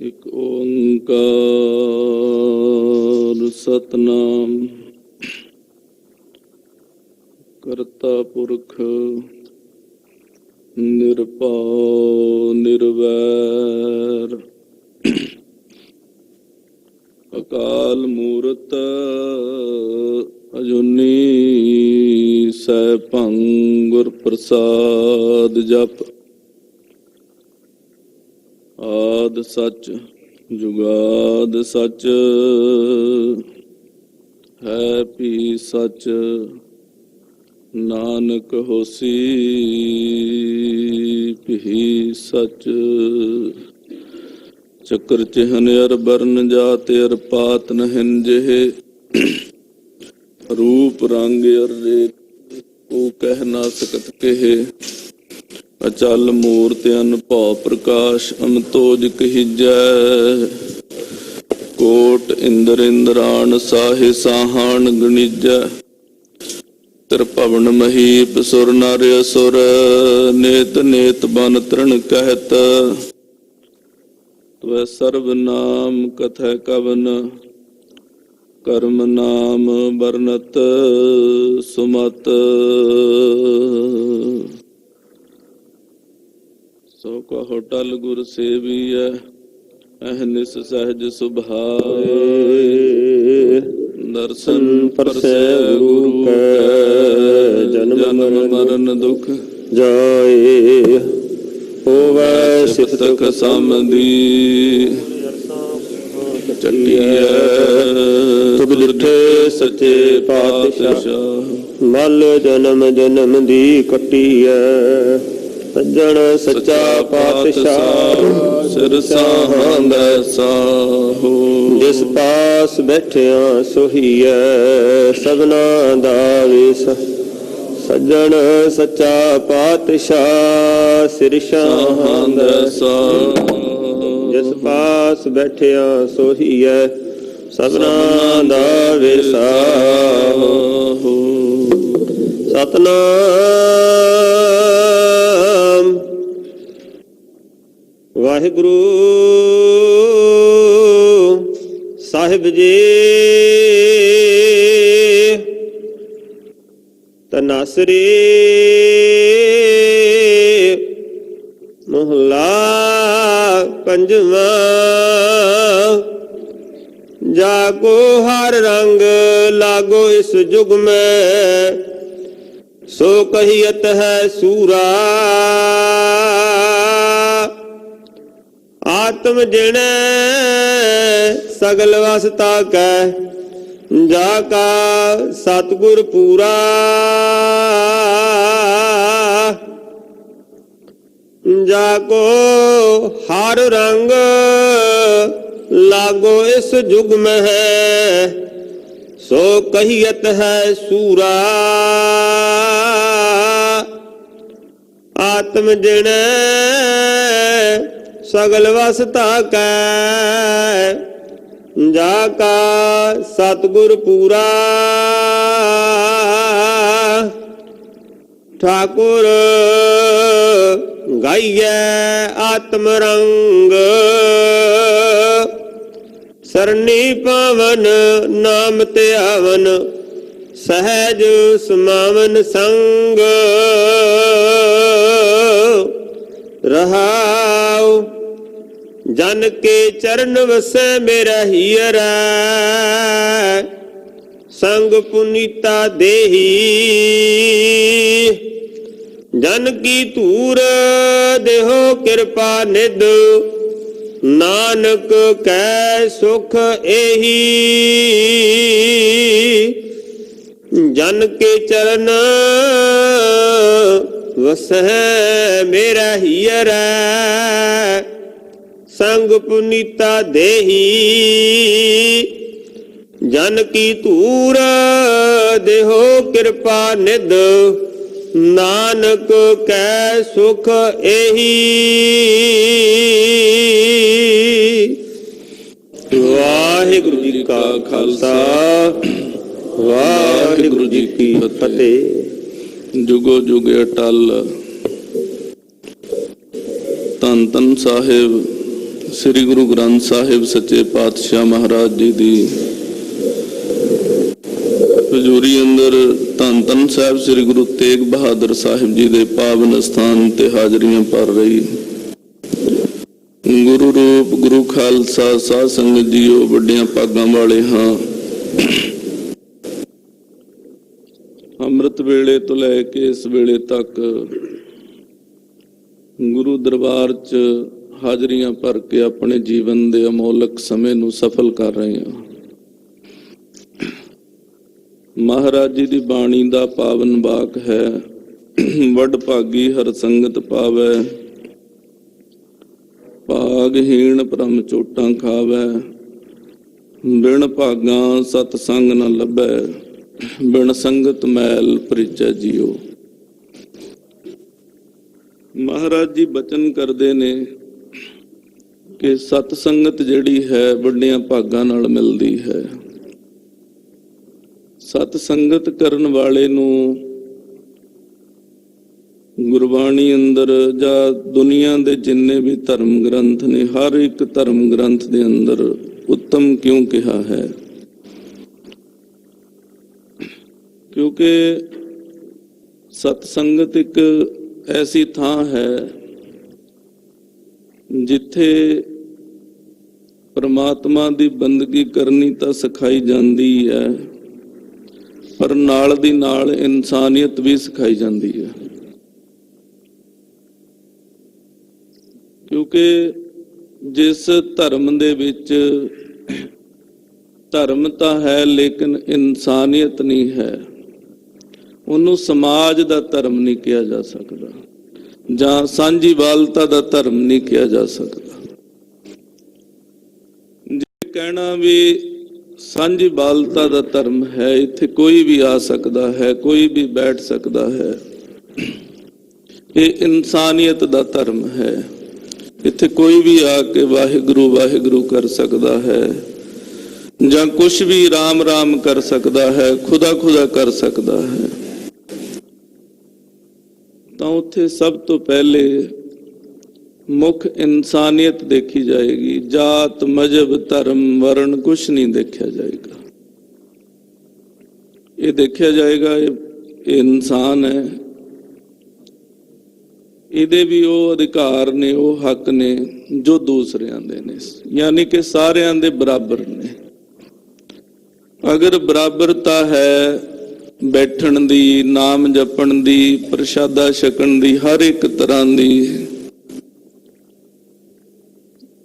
ਇਕ ਓੰਕਾਰ ਸਤਨਾਮ ਕਰਤਾ ਪੁਰਖ ਨਿਰਭਉ ਨਿਰਵੈਰ ਅਕਾਲ ਮੂਰਤ ਅਜੂਨੀ ਸੈਭੰ ਗੁਰ ਪ੍ਰਸਾਦ ਜਪ। ਆਦ ਸੱਚ ਜੁਗਾਦ ਸੱਚ ਹੈ ਭੀ ਸੱਚ ਨਾਨਕ ਹੋਸੀ ਭੀ ਸੱਚ। ਚੱਕਰ ਚਿਹਨ ਅਰ ਬਰਨ ਜਾਤ ਅਰ ਪਾਤ ਨਹਿਨ ਜਿਹੇ ਰੂਪ ਰੰਗ ਅਰ ਰੇਤ ਉਹ ਕਹਿ ਨਾ ਸਕਤ ਕਹੇ। ਅਚਲ ਮੂਰਤ ਅਨਭਉ ਪ੍ਰਕਾਸ਼ ਅਮਤੋਜ ਕਹੀਜੈ। ਕੋਟ ਇੰਦਰ ਇੰਦਰਾਣ ਸਾਹੇ ਸਾਹਾਨ ਗਣਿਜੈ। ਤ੍ਰਿਭਵਨ ਮਹੀਪ ਸੁਰ ਨਰ ਅਸੁਰ ਨੇਤ ਨੇਤ ਬਨ ਤ੍ਰਿਣ ਕਹਿਤ। ਤਵੈ ਸਰਬ ਨਾਮ ਕਥੈ ਕਵਨ ਕਰਮ ਨਾਮ ਬਰਨਤ ਸੁਮਤ। ਸੋ ਕਹੋ ਟਲ ਗੁਰ ਸੇਵੀਐ ਅਹਨਿਸ ਸਹਿਜ ਸੁਭਾਏ। ਦਰਸ਼ਨ ਪਰਸੈ ਗੁਰੂ ਕੈ ਜਨਮ ਮਰਨ ਦੁਖ ਜਾਏ। ਹੋਵੈ ਸਿਫਤਕ ਸਮਦੀ ਚੱਲੀਐ। ਤੁਬ ਡਿਠੇ ਸੱਚੇ ਪਾਤਸ਼ਾਹ ਮਲ ਜਨਮ ਜਨਮ ਦੀ ਕੱਟੀਐ। ਸੱਜਣ ਸੱਚਾ ਪਾਤਸ਼ਾਹ ਸਿਰ ਸਾਹਾਂਦਾ ਸਾਹੋ। ਜਿਸ ਪਾਸ ਬੈਠਿਆ ਸੋਹੀਐ ਸਭਨਾ ਦਾ ਵੇਸ। ਸੱਜਣ ਸੱਚਾ ਪਾਤਸ਼ਾਹ ਸਿਰ ਸਾਹਾਂਦਾ ਸਾਹੋ। ਜਿਸ ਪਾਸ ਬੈਠਿਆ ਸੋਹੀਐ ਸਭਨਾ ਦਾ ਵੇਸਾ। ਸਤਨਾਮ ਵਾਹਿਗੁਰੂ ਸਾਹਿਬ ਜੀ। ਤਨਾਸਰੀ ਮਹਲਾ ਪੰਜਵਾਂ। ਜਾਗੋ ਹਰ ਰੰਗ ਲਾਗੋ ਇਸ ਜੁਗ ਮੈਂ। ਸੋ ਕਹੀਅਤ ਹੈ ਸੂਰਾ ਆਤਮ ਜਿਣੈ ਸਗਲ ਵਸਤਾ ਕੈ। ਜਾ ਕਾ ਸਤਿਗੁਰ ਪੂਰਾ ਜਾ ਕੋ ਹਰ ਰੰਗ ਲਾਗੋ ਇਸ ਜੁਗ ਮਹਿ। ਸੋ ਕਹੀਅਤ ਹੈ ਸੂਰਾ ਆਤਮ ਜਿਣੈ ਸਗਲ ਵਸਤਾ ਕੈ। ਜਾ ਕਾ ਸਤਿਗੁਰ ਪੂਰਾ ਠਾਕੁਰ ਗਾਈਐ ਆਤਮ ਰੰਗ। ਸਰਨੀ ਪਾਵਨ ਨਾਮ ਧਿਆਵਨ ਸਹਿਜ ਸਮਾਵਨ ਸੰਗ। ਰਹਾਉ ਜਨ ਕੇ ਚਰਨ ਵਸੈ ਮੇਰਾ ਹੀਰਾ। ਸੰਗ ਪੁਨੀਤਾ ਦੇਹੀ ਜਨ ਕੀ ਧੂਰ ਦੇਹੋ ਕਿਰਪਾ ਨਿਧ। ਨਾਨਕ ਕੈ ਸੁਖ ਏਹੀ ਜਨ ਕੇ ਚਰਨ ਵਸੈ ਮੇਰਾ ਹੀਰਾ। ਸੰਗ ਪੁਨੀਤਾ ਦੇਹੀ ਜਨ ਕੀ ਧੂਰ ਦੇਹੋ ਕਿਰਪਾ ਨਿਧ। ਨਾਨਕ ਕੈ ਸੁਖ ਏਹੀ। ਵਾਹਿਗੁਰੂ ਜੀ ਕਾ ਖਾਲਸਾ ਵਾਹਿਗੁਰੂ ਜੀ ਕੀ ਫਤਿਹ। ਜੁਗੋ ਜੁਗ ਅਟਲ ਧੰਨ ਧੰਨ ਸਾਹਿਬ ਸ੍ਰੀ ਗੁਰੂ ਗ੍ਰੰਥ ਸਾਹਿਬ ਸੱਚੇ ਪਾਤਸ਼ਾਹ ਮਹਾਰਾਜ ਜੀ ਦੀ ਹਜ਼ੂਰੀ ਅੰਦਰ ਧੰਨ ਧੰਨ ਸਾਹਿਬ ਸ੍ਰੀ ਗੁਰੂ ਤੇਗ ਬਹਾਦਰ ਸਾਹਿਬ ਜੀ ਦੇ ਪਾਵਨ ਸਥਾਨ ਤੇ ਹਾਜ਼ਰੀਆਂ ਭਰ ਰਹੀ ਗੁਰੂ ਰੂਪ ਗੁਰੂ ਖਾਲਸਾ ਸਾਧ ਸੰਗਤ ਜੀਓ, ਵੱਡੀਆਂ ਭਾਗਾਂ ਵਾਲੇ ਹਾਂ। ਅੰਮ੍ਰਿਤ ਵੇਲੇ ਤੋਂ ਲੈ ਕੇ ਇਸ ਵੇਲੇ ਤੱਕ ਗੁਰੂ ਦਰਬਾਰ 'ਚ ਹਾਜ਼ਰੀਆਂ ਭਰ ਕੇ ਆਪਣੇ ਜੀਵਨ ਦੇ ਅਮੋਲਕ ਸਮੇਂ ਨੂੰ ਸਫਲ ਕਰ ਰਹੇ ਹਾਂ। ਮਹਾਰਾਜ ਜੀ ਦੀ ਬਾਣੀ ਦਾ ਪਾਵਨ ਵਾਕ ਹੈ, ਵੱਡ ਭਾਗੀ ਹਰ ਸੰਗਤ ਪਾਵੈ, ਭਾਗਹੀਣ ਭਰਮ ਚੋਟਾਂ ਖਾਵੈ, ਬਿਨ ਭਾਗਾਂ ਸਤ ਸੰਗ ਨ ਲੱਭੈ, ਬਿਨ ਸੰਗਤ ਮੈਲ ਭਰੀਚੈ ਜੀਓ। ਮਹਾਰਾਜ ਜੀ ਬਚਨ ਕਰਦੇ ਨੇ ਕਿ ਸਤ ਸੰਗਤ ਜਿਹੜੀ ਹੈ ਵੱਡਿਆਂ ਭਾਗਾਂ ਨਾਲ ਮਿਲਦੀ ਹੈ। ਸਤ ਸੰਗਤ ਕਰਨ ਵਾਲੇ ਨੂੰ ਗੁਰਬਾਣੀ ਅੰਦਰ ਜਾਂ ਦੁਨੀਆ ਦੇ ਜਿੰਨੇ ਵੀ ਧਰਮ ਗ੍ਰੰਥ ਨੇ, ਹਰ ਇੱਕ ਧਰਮ ਗ੍ਰੰਥ ਦੇ ਅੰਦਰ ਉੱਤਮ ਕਿਉਂ ਕਿਹਾ ਹੈ? ਕਿਉਂਕਿ ਸਤ ਸੰਗਤ ਇੱਕ ਐਸੀ ਥਾਂ ਹੈ ਜਿੱਥੇ ਪਰਮਾਤਮਾ ਦੀ ਬੰਦਗੀ ਕਰਨੀ ਤਾਂ ਸਿਖਾਈ ਜਾਂਦੀ ਹੈ, ਪਰ ਨਾਲ ਦੀ ਨਾਲ ਇਨਸਾਨੀਅਤ ਵੀ ਸਿਖਾਈ ਜਾਂਦੀ ਹੈ। ਕਿਉਂਕਿ ਜਿਸ ਧਰਮ ਦੇ ਵਿੱਚ ਧਰਮ ਤਾਂ ਹੈ ਲੇਕਿਨ ਇਨਸਾਨੀਅਤ ਨਹੀਂ ਹੈ, ਉਹਨੂੰ ਸਮਾਜ ਦਾ ਧਰਮ ਨਹੀਂ ਕਿਹਾ ਜਾ ਸਕਦਾ, ਜਾਂ ਸਾਂਝੀਵਾਲਤਾ ਦਾ ਧਰਮ ਨਹੀਂ ਕਿਹਾ ਜਾ ਸਕਦਾ। ਜੇ ਕਹਿਣਾ ਵੀ ਸਾਂਝੀਵਾਲਤਾ ਦਾ ਧਰਮ ਹੈ, ਇੱਥੇ ਕੋਈ ਵੀ ਆ ਸਕਦਾ ਹੈ, ਕੋਈ ਵੀ ਬੈਠ ਸਕਦਾ ਹੈ, ਇਹ ਇਨਸਾਨੀਅਤ ਦਾ ਧਰਮ ਹੈ। ਇੱਥੇ ਕੋਈ ਵੀ ਆ ਕੇ ਵਾਹਿਗੁਰੂ ਵਾਹਿਗੁਰੂ ਕਰ ਸਕਦਾ ਹੈ, ਜਾਂ ਕੁਛ ਵੀ ਰਾਮ ਰਾਮ ਕਰ ਸਕਦਾ ਹੈ, ਖੁਦਾ ਖੁਦਾ ਕਰ ਸਕਦਾ ਹੈ। ਤਾਂ ਉੱਥੇ ਸਭ ਤੋਂ ਪਹਿਲੇ ਮੁੱਖ ਇਨਸਾਨੀਅਤ ਦੇਖੀ ਜਾਏਗੀ। ਜਾਤ ਮਜ਼ਹਬ ਧਰਮ ਵਰਨ ਕੁਛ ਨਹੀਂ ਦੇਖਿਆ ਜਾਏਗਾ। ਇਹ ਦੇਖਿਆ ਜਾਏਗਾ ਇਹ ਇਨਸਾਨ ਹੈ, ਇਹਦੇ ਵੀ ਉਹ ਅਧਿਕਾਰ ਨੇ, ਉਹ ਹੱਕ ਨੇ ਜੋ ਦੂਸਰਿਆਂ ਦੇ ਨੇ, ਯਾਨੀ ਕਿ ਸਾਰਿਆਂ ਦੇ ਬਰਾਬਰ ਨੇ। ਅਗਰ ਬਰਾਬਰਤਾ ਹੈ ਬੈਠਣ ਦੀ, ਨਾਮ ਜਪਣ ਦੀ, ਪ੍ਰਸ਼ਾਦਾ ਛਕਣ ਦੀ, ਹਰ ਇੱਕ ਤਰ੍ਹਾਂ ਦੀ,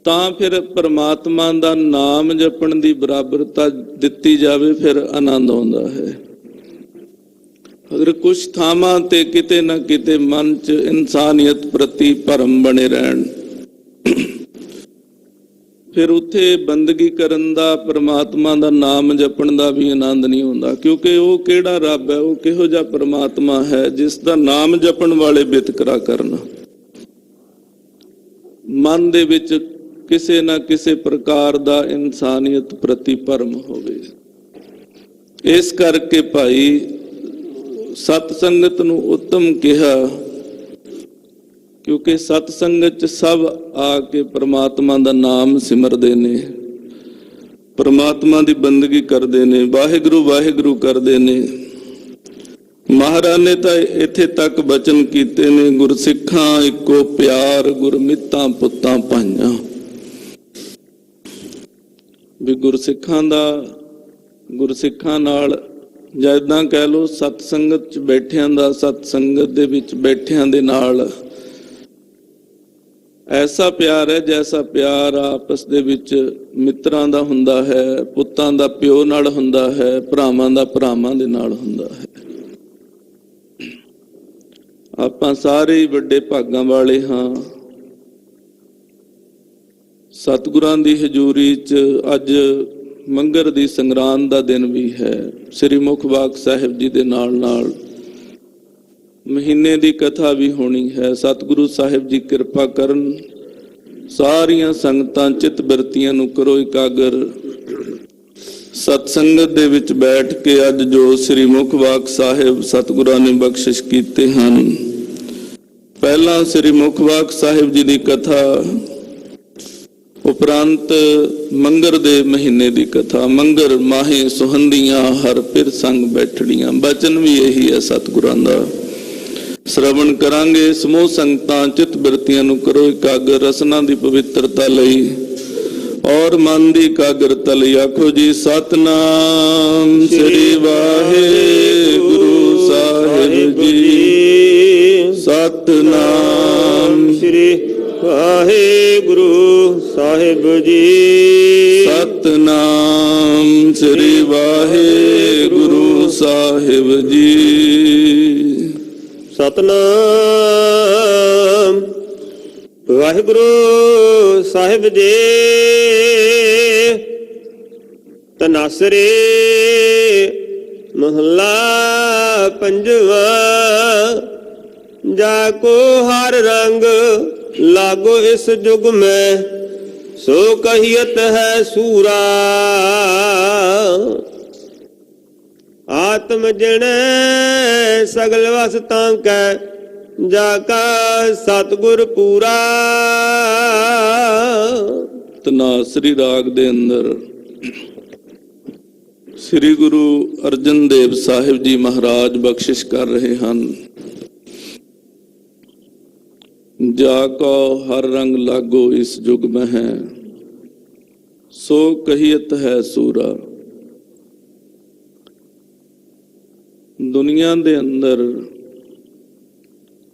ਤਾਂ ਫਿਰ ਪਰਮਾਤਮਾ ਦਾ ਨਾਮ ਜਪਣ ਦੀ ਬਰਾਬਰਤਾ ਦਿੱਤੀ ਜਾਵੇ, ਫਿਰ ਆਨੰਦ ਆਉਂਦਾ ਹੈ। ਅਗਰ ਕੁਛ ਥਾਵਾਂ ਤੇ ਕਿਤੇ ਨਾ ਕਿਤੇ ਮਨ 'ਚ ਇਨਸਾਨੀਅਤ ਪ੍ਰਤੀ ਭਰਮ ਬਣੇ ਰਹਿਣ, ਫਿਰ ਉੱਥੇ ਬੰਦਗੀ ਕਰਨ ਦਾ, ਪਰਮਾਤਮਾ ਦਾ ਨਾਮ ਜਪਣ ਦਾ ਵੀ ਆਨੰਦ ਨਹੀਂ ਹੁੰਦਾ। ਕਿਉਂਕਿ ਉਹ ਕਿਹੜਾ ਰੱਬ ਹੈ, ਉਹ ਕਿਹੋ ਜਿਹਾ ਪਰਮਾਤਮਾ ਹੈ ਜਿਸ ਦਾ ਨਾਮ ਜਪਣ ਵਾਲੇ ਵਿਤਕਰਾ ਕਰਨ, ਮਨ ਦੇ ਵਿੱਚ ਕਿਸੇ ਨਾ ਕਿਸੇ ਪ੍ਰਕਾਰ ਦਾ ਇਨਸਾਨੀਅਤ ਪ੍ਰਤੀ ਭਰਮ ਹੋਵੇ। ਇਸ ਕਰਕੇ ਭਾਈ ਸਤ ਸੰਗਤ ਨੂੰ ਉੱਤਮ ਕਿਹਾ, ਕਿਉਂਕਿ ਸਤ ਸੰਗਤ 'ਚ ਸਭ ਆ ਕੇ ਪਰਮਾਤਮਾ ਦਾ ਨਾਮ ਸਿਮਰਦੇ ਨੇ, ਪਰਮਾਤਮਾ ਦੀ ਬੰਦਗੀ ਕਰਦੇ ਨੇ, ਵਾਹਿਗੁਰੂ ਵਾਹਿਗੁਰੂ ਕਰਦੇ ਨੇ। ਮਹਾਰਾਜ ਨੇ ਤਾਂ ਇੱਥੇ ਤੱਕ ਬਚਨ ਕੀਤੇ ਨੇ, ਗੁਰਸਿੱਖਾਂ ਇੱਕੋ ਪਿਆਰ, ਗੁਰਮਿੱਤਾਂ ਪੁੱਤਾਂ ਭਾਈਆਂ। ਵੀ ਗੁਰਸਿੱਖਾਂ ਨਾਲ ਜਾਂ ਏਦਾਂ ਕਹਿ ਲਓ, ਸਤ ਸੰਗਤ 'ਚ ਬੈਠਿਆਂ ਦਾ, ਸਤ ਸੰਗਤ ਦੇ ਵਿੱਚ ਬੈਠਿਆਂ ਦੇ ਨਾਲ ਐਸਾ ਪਿਆਰ ਹੈ ਜੈਸਾ ਪਿਆਰ ਆਪਸ ਦੇ ਵਿੱਚ ਮਿੱਤਰਾਂ ਦਾ ਹੁੰਦਾ ਹੈ, ਪੁੱਤਾਂ ਦਾ ਪਿਓ ਨਾਲ ਹੁੰਦਾ ਹੈ, ਭਰਾਵਾਂ ਦਾ ਭਰਾਵਾਂ ਦੇ ਨਾਲ ਹੁੰਦਾ ਹੈ। ਆਪਾਂ ਸਾਰੇ ਵੱਡੇ ਭਾਗਾਂ ਵਾਲੇ ਹਾਂ। ਸਤਿਗੁਰਾਂ ਦੀ ਹਜ਼ੂਰੀ 'ਚ ਅੱਜ ਮੰਗਰ ਦੀ ਸੰਗਰਾਂਦ ਦਾ ਦਿਨ ਵੀ ਹੈ। ਸ੍ਰੀ ਮੁਖ ਵਾਕ ਸਾਹਿਬ ਜੀ ਦੇ ਨਾਲ ਨਾਲ ਮਹੀਨੇ ਦੀ ਕਥਾ ਵੀ ਹੋਣੀ ਹੈ। ਸਤਿਗੁਰੂ ਸਾਹਿਬ ਜੀ ਕਿਰਪਾ ਕਰਨ, ਸਾਰੀਆਂ ਸੰਗਤਾਂ ਚਿੱਤ ਬਿਰਤੀਆਂ ਨੂੰ ਕਰੋ ਇਕਾਗਰ। ਸਤ ਸੰਗਤ ਦੇ ਵਿੱਚ ਬੈਠ ਕੇ ਅੱਜ ਜੋ ਸ੍ਰੀ ਮੁਖ ਵਾਕ ਸਾਹਿਬ ਸਤਿਗੁਰਾਂ ਨੇ ਬਖਸ਼ਿਸ਼ ਕੀਤੇ ਹਨ, ਪਹਿਲਾਂ ਸ੍ਰੀ ਮੁਖ ਵਾਕ ਸਾਹਿਬ ਜੀ ਦੀ ਕਥਾ ਉਪਰੰਤ ਮੰਗਰ ਦੇ ਮਹੀਨੇ ਦੀ ਕਥਾ। ਮੰਗਰ ਮਾਹੇ ਸੁਹੰਦੀਆਂ ਹਰ ਪਿਰ ਸੰਗ ਬੈਠੜੀਆਂ। ਬਚਨ ਵੀ ਇਹੀ ਹੈ ਸਤਿਗੁਰਾਂ ਦਾ। ਸ਼ਰਵਣ ਕਰਾਂਗੇ। ਸਮੂਹ ਸੰਗਤਾਂ ਚਿੱਤ ਬਿਰਤੀਆਂ ਨੂੰ ਕਰੋ ਇਕਾਗਰ, ਰਸਨਾ ਦੀ ਪਵਿੱਤਰਤਾ ਲਈ ਔਰ ਮਨ ਦੀ ਇਕਾਗਰਤਾ ਲਈ ਆਖੋ ਜੀ ਸਤਨਾਮ ਸ੍ਰੀ ਵਾਹਿਗੁਰੂ ਸਾਹਿਬ ਜੀ। ਸਤਨਾਮ ਸ੍ਰੀ ਵਾਹਿਗੁਰੂ ਸਾਹਿਬ ਜੀ। ਸਤਨਾਮ ਸ੍ਰੀ ਵਾਹਿਗੁਰੂ ਸਾਹਿਬ ਜੀ। ਸਤਨਾਮ ਵਾਹਿਗੁਰੂ ਸਾਹਿਬ ਜੀ। ਤਨਾਸਰੇ ਮਹੱਲਾ ਪੰਜਵਾ। ਜਾ ਕੋ ਹਰ ਰੰਗ लागो इस जुग में, सो कहियत है सूरा। आत्म जिण सगल वसतां कै, जाका सतगुर पूरा। ਤਨਾਸਰੀ ਰਾਗ ਦੇ ਅੰਦਰ ਸ੍ਰੀ ਗੁਰੂ ਅਰਜਨ ਦੇਵ ਸਾਹਿਬ ਜੀ ਮਹਾਰਾਜ ਬਖਸ਼ਿਸ਼ ਕਰ ਰਹੇ ਹਨ। ਜਾ ਕੋ ਹਰ ਰੰਗ ਲਾਗੋ ਇਸ ਜੁਗ ਮਹਿ, ਸੋ ਕਹੀਅਤ ਹੈ ਸੂਰਾ। ਦੁਨੀਆ ਦੇ ਅੰਦਰ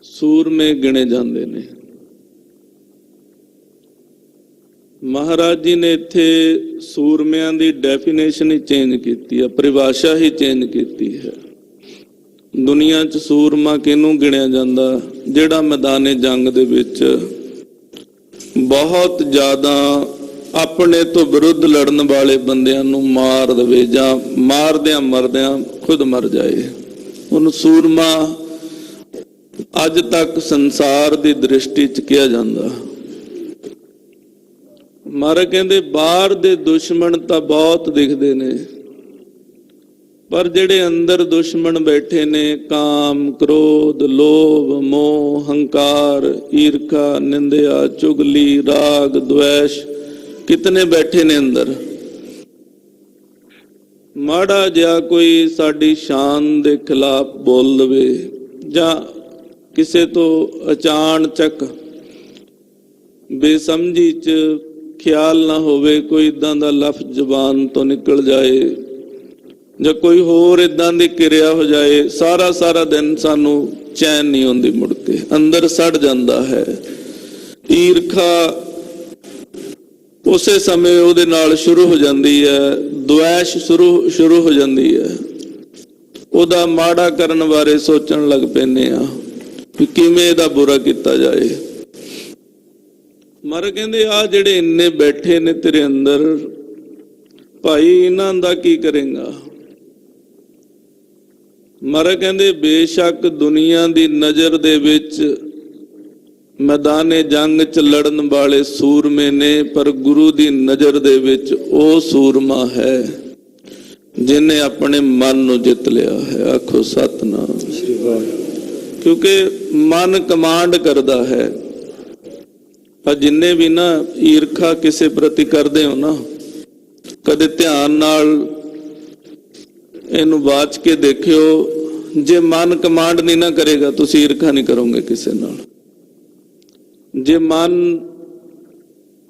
ਸੂਰਮੇ ਗਿਣੇ ਜਾਂਦੇ ਨੇ। ਮਹਾਰਾਜ ਜੀ ਨੇ ਇੱਥੇ ਸੂਰਮਿਆਂ ਦੀ ਡੈਫੀਨੇਸ਼ਨ ਹੀ ਚੇਂਜ ਕੀਤੀ ਹੈ, ਪਰਿਭਾਸ਼ਾ ਹੀ ਚੇਂਜ ਕੀਤੀ ਹੈ। ਦੁਨੀਆ 'ਚ ਸੂਰਮਾ ਕਿਹਨੂੰ ਗਿਣਿਆ ਜਾਂਦਾ? ਜਿਹੜਾ ਮੈਦਾਨੇ ਜੰਗ ਦੇ ਵਿੱਚ ਬਹੁਤ ਜ਼ਿਆਦਾ ਆਪਣੇ ਤੋਂ ਵਿਰੁੱਧ ਲੜਨ ਵਾਲੇ ਬੰਦਿਆਂ ਨੂੰ ਮਾਰ ਦੇਵੇ ਜਾਂ ਮਾਰਦਿਆਂ ਮਰਦਿਆਂ ਖੁਦ ਮਰ ਜਾਏ, ਉਹਨੂੰ ਸੂਰਮਾ ਅੱਜ ਤੱਕ ਸੰਸਾਰ ਦੀ ਦ੍ਰਿਸ਼ਟੀ 'ਚ ਕਿਹਾ ਜਾਂਦਾ। ਮਹਾਰਾਜ ਕਹਿੰਦੇ ਬਾਹਰ ਦੇ ਦੁਸ਼ਮਣ ਤਾਂ ਬਹੁਤ ਦਿਖਦੇ ਨੇ, ਪਰ ਜਿਹੜੇ ਅੰਦਰ ਦੁਸ਼ਮਣ ਬੈਠੇ ਨੇ, ਕਾਮ, ਕ੍ਰੋਧ, ਲੋਭ, ਮੋਹ, ਹੰਕਾਰ, ਈਰਖਾ, ਨਿੰਦਿਆ, ਚੁਗਲੀ, ਰਾਗ, ਦ્વੈਸ਼, ਕਿਤਨੇ ਬੈਠੇ ਨੇ ਅੰਦਰ। ਮਾੜਾ ਜਿਹਾ ਕੋਈ ਸਾਡੀ ਸ਼ਾਨ ਦੇ ਖਿਲਾਫ ਬੋਲ ਲਵੇ ਜਾਂ ਕਿਸੇ ਤੋਂ ਅਚਾਨਚਕ ਬੇਸਮਝੀ 'ਚ ਖਿਆਲ ਨਾ ਹੋਵੇ, ਕੋਈ ਇਦਾਂ ਦਾ ਲਫ਼ਜ਼ ਜ਼ੁਬਾਨ ਤੋਂ ਨਿਕਲ ਜਾਏ ਜਾਂ ਕੋਈ ਹੋਰ ਇਦਾਂ ਦੀ ਕਿਰਿਆ ਹੋ ਜਾਏ, ਸਾਰਾ ਦਿਨ ਸਾਨੂੰ ਚੈਨ ਨਹੀਂ ਆਉਂਦੀ, ਮੁੜ ਕੇ ਅੰਦਰ ਸੜ ਜਾਂਦਾ ਹੈ। ਈਰਖਾ ਉਸੇ ਸਮੇਂ ਉਹਦੇ ਨਾਲ ਸ਼ੁਰੂ ਹੋ ਜਾਂਦੀ ਹੈ, ਦ્વੈਸ਼ ਸ਼ੁਰੂ ਹੋ ਜਾਂਦੀ ਹੈ। ਉਹਦਾ ਮਾੜਾ ਕਰਨ ਬਾਰੇ ਸੋਚਣ ਲੱਗ ਪੈਂਦੇ ਆ ਕਿ ਕਿਵੇਂ ਇਹਦਾ ਬੁਰਾ ਕੀਤਾ ਜਾਏ। ਮਰ ਕਹਿੰਦੇ ਆ ਜਿਹੜੇ ਇੰਨੇ ਬੈਠੇ ਨੇ ਤੇਰੇ ਅੰਦਰ, ਭਾਈ ਇਹਨਾਂ ਦਾ ਕੀ ਕਰੇਗਾ? ਮਹਾਰਾਜ ਕਹਿੰਦੇ ਬੇਸ਼ੱਕ ਦੁਨੀਆ ਦੀ ਨਜ਼ਰ ਦੇ ਵਿੱਚ ਮੈਦਾਨੇ ਜੰਗ 'ਚ ਲੜਨ ਵਾਲੇ ਸੂਰਮੇ ਨੇ, ਪਰ ਗੁਰੂ ਦੀ ਨਜ਼ਰ ਦੇ ਵਿੱਚ ਉਹ ਸੂਰਮਾ ਹੈ ਜਿਹਨੇ ਆਪਣੇ ਮਨ ਨੂੰ ਜਿੱਤ ਲਿਆ ਹੈ। ਆਖੋ ਸਤਨਾਮ। ਕਿਉਂਕਿ ਮਨ ਕਮਾਂਡ ਕਰਦਾ ਹੈ। ਆ ਜਿੰਨੇ ਵੀ ਨਾ ਈਰਖਾ ਕਿਸੇ ਪ੍ਰਤੀ ਕਰਦੇ ਹੋ ਨਾ, ਕਦੇ ਧਿਆਨ ਨਾਲ ਇਹਨੂੰ ਬਾਚ ਕੇ ਦੇਖਿਓ। ਜੇ ਮਨ ਕਮਾਂਡ ਨਹੀਂ ਨਾ ਕਰੇਗਾ, ਤੁਸੀਂ ਈਰਖਾ ਨਹੀਂ ਕਰੋਗੇ ਕਿਸੇ ਨਾਲ। ਜੇ ਮਨ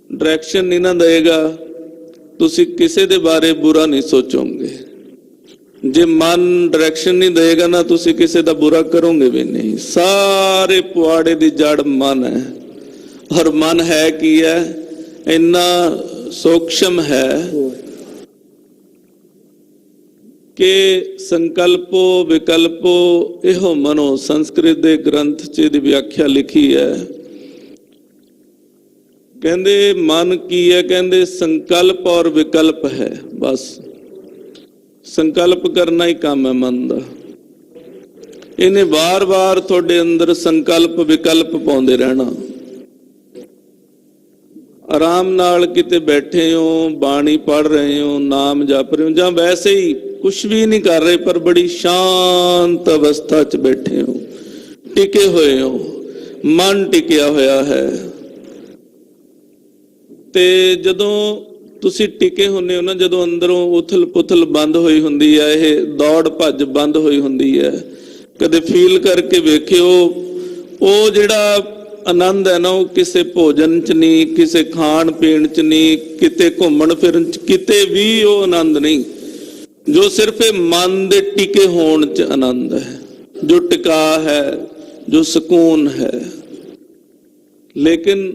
ਡਾਇਰੈਕਸ਼ਨ ਨਹੀਂ ਨਾ ਦੇਗਾ, ਤੁਸੀਂ ਕਿਸੇ ਦੇ ਬਾਰੇ ਬੁਰਾ ਨਹੀਂ ਸੋਚੋਗੇ। ਜੇ ਮਨ ਡਾਇਰੈਕਸ਼ਨ ਨਹੀਂ ਦੇਗਾ ਨਾ, ਤੁਸੀਂ ਕਿਸੇ ਦਾ ਬੁਰਾ ਕਰੋਗੇ ਵੀ ਨਹੀਂ। ਸਾਰੇ ਪੁਆੜੇ ਦੀ ਜੜ ਮਨ ਹੈ। ਔਰ ਮਨ ਹੈ ਕੀ ਹੈ? ਇੰਨਾ ਸੂਖਸ਼ਮ ਹੈ ਕਿ ਸੰਕਲਪੋ ਵਿਕਲਪੋ ਇਹੋ ਮਨੋ। ਸੰਸਕ੍ਰਿਤ ਦੇ ਗ੍ਰੰਥ 'ਚ ਇਹਦੀ ਵਿਆਖਿਆ ਲਿਖੀ ਹੈ। ਕਹਿੰਦੇ ਮਨ ਕੀ ਹੈ? ਕਹਿੰਦੇ ਸੰਕਲਪ ਔਰ ਵਿਕਲਪ ਹੈ। ਬਸ ਸੰਕਲਪ ਕਰਨਾ ਹੀ ਕੰਮ ਹੈ ਮਨ ਦਾ। ਇਹਨੇ ਵਾਰ-ਵਾਰ ਤੁਹਾਡੇ ਅੰਦਰ ਸੰਕਲਪ ਵਿਕਲਪ ਪਾਉਂਦੇ ਰਹਿਣਾ। ਆਰਾਮ ਨਾਲ ਕਿਤੇ ਬੈਠੇ ਹੋ, ਬਾਣੀ ਪੜ੍ਹ ਰਹੇ ਹੋ, ਨਾਮ ਜਪ ਰਹੇ ਹੋ, ਜਾਂ ਵੈਸੇ ਹੀ ਕੁਛ ਵੀ ਨਹੀਂ ਕਰ ਰਹੇ, ਪਰ ਬੜੀ ਸ਼ਾਂਤ ਅਵਸਥਾ 'ਚ ਬੈਠੇ ਹੋ, ਟਿਕੇ ਹੋਏ ਹੋ, ਮਨ ਟਿਕਿਆ ਹੋਇਆ ਹੈ। ਤੇ ਜਦੋਂ ਤੁਸੀਂ ਟਿਕੇ ਹੁੰਦੇ ਹੋ ਨਾ, ਜਦੋਂ ਅੰਦਰੋਂ ਉਥਲ ਪੁਥਲ ਬੰਦ ਹੋਈ ਹੁੰਦੀ ਹੈ, ਇਹ ਦੌੜ ਭੱਜ ਬੰਦ ਹੋਈ ਹੁੰਦੀ ਹੈ, ਕਦੇ ਫੀਲ ਕਰਕੇ ਵੇਖਿਓ ਉਹ ਜਿਹੜਾ ਆਨੰਦ ਹੈ ਨਾ, ਉਹ ਕਿਸੇ ਭੋਜਨ 'ਚ ਨਹੀਂ, ਕਿਸੇ ਖਾਣ ਪੀਣ 'ਚ ਨਹੀਂ, ਕਿਤੇ ਘੁੰਮਣ ਫਿਰਨ 'ਚ ਕਿਤੇ ਵੀ ਉਹ ਆਨੰਦ ਨਹੀਂ, ਜੋ ਸਿਰਫ ਇਹ ਮਨ ਦੇ ਟਿਕੇ ਹੋਣ 'ਚ ਆਨੰਦ ਹੈ, ਜੋ ਟਿਕਾ ਹੈ, ਜੋ ਸਕੂਨ ਹੈ। ਲੇਕਿਨ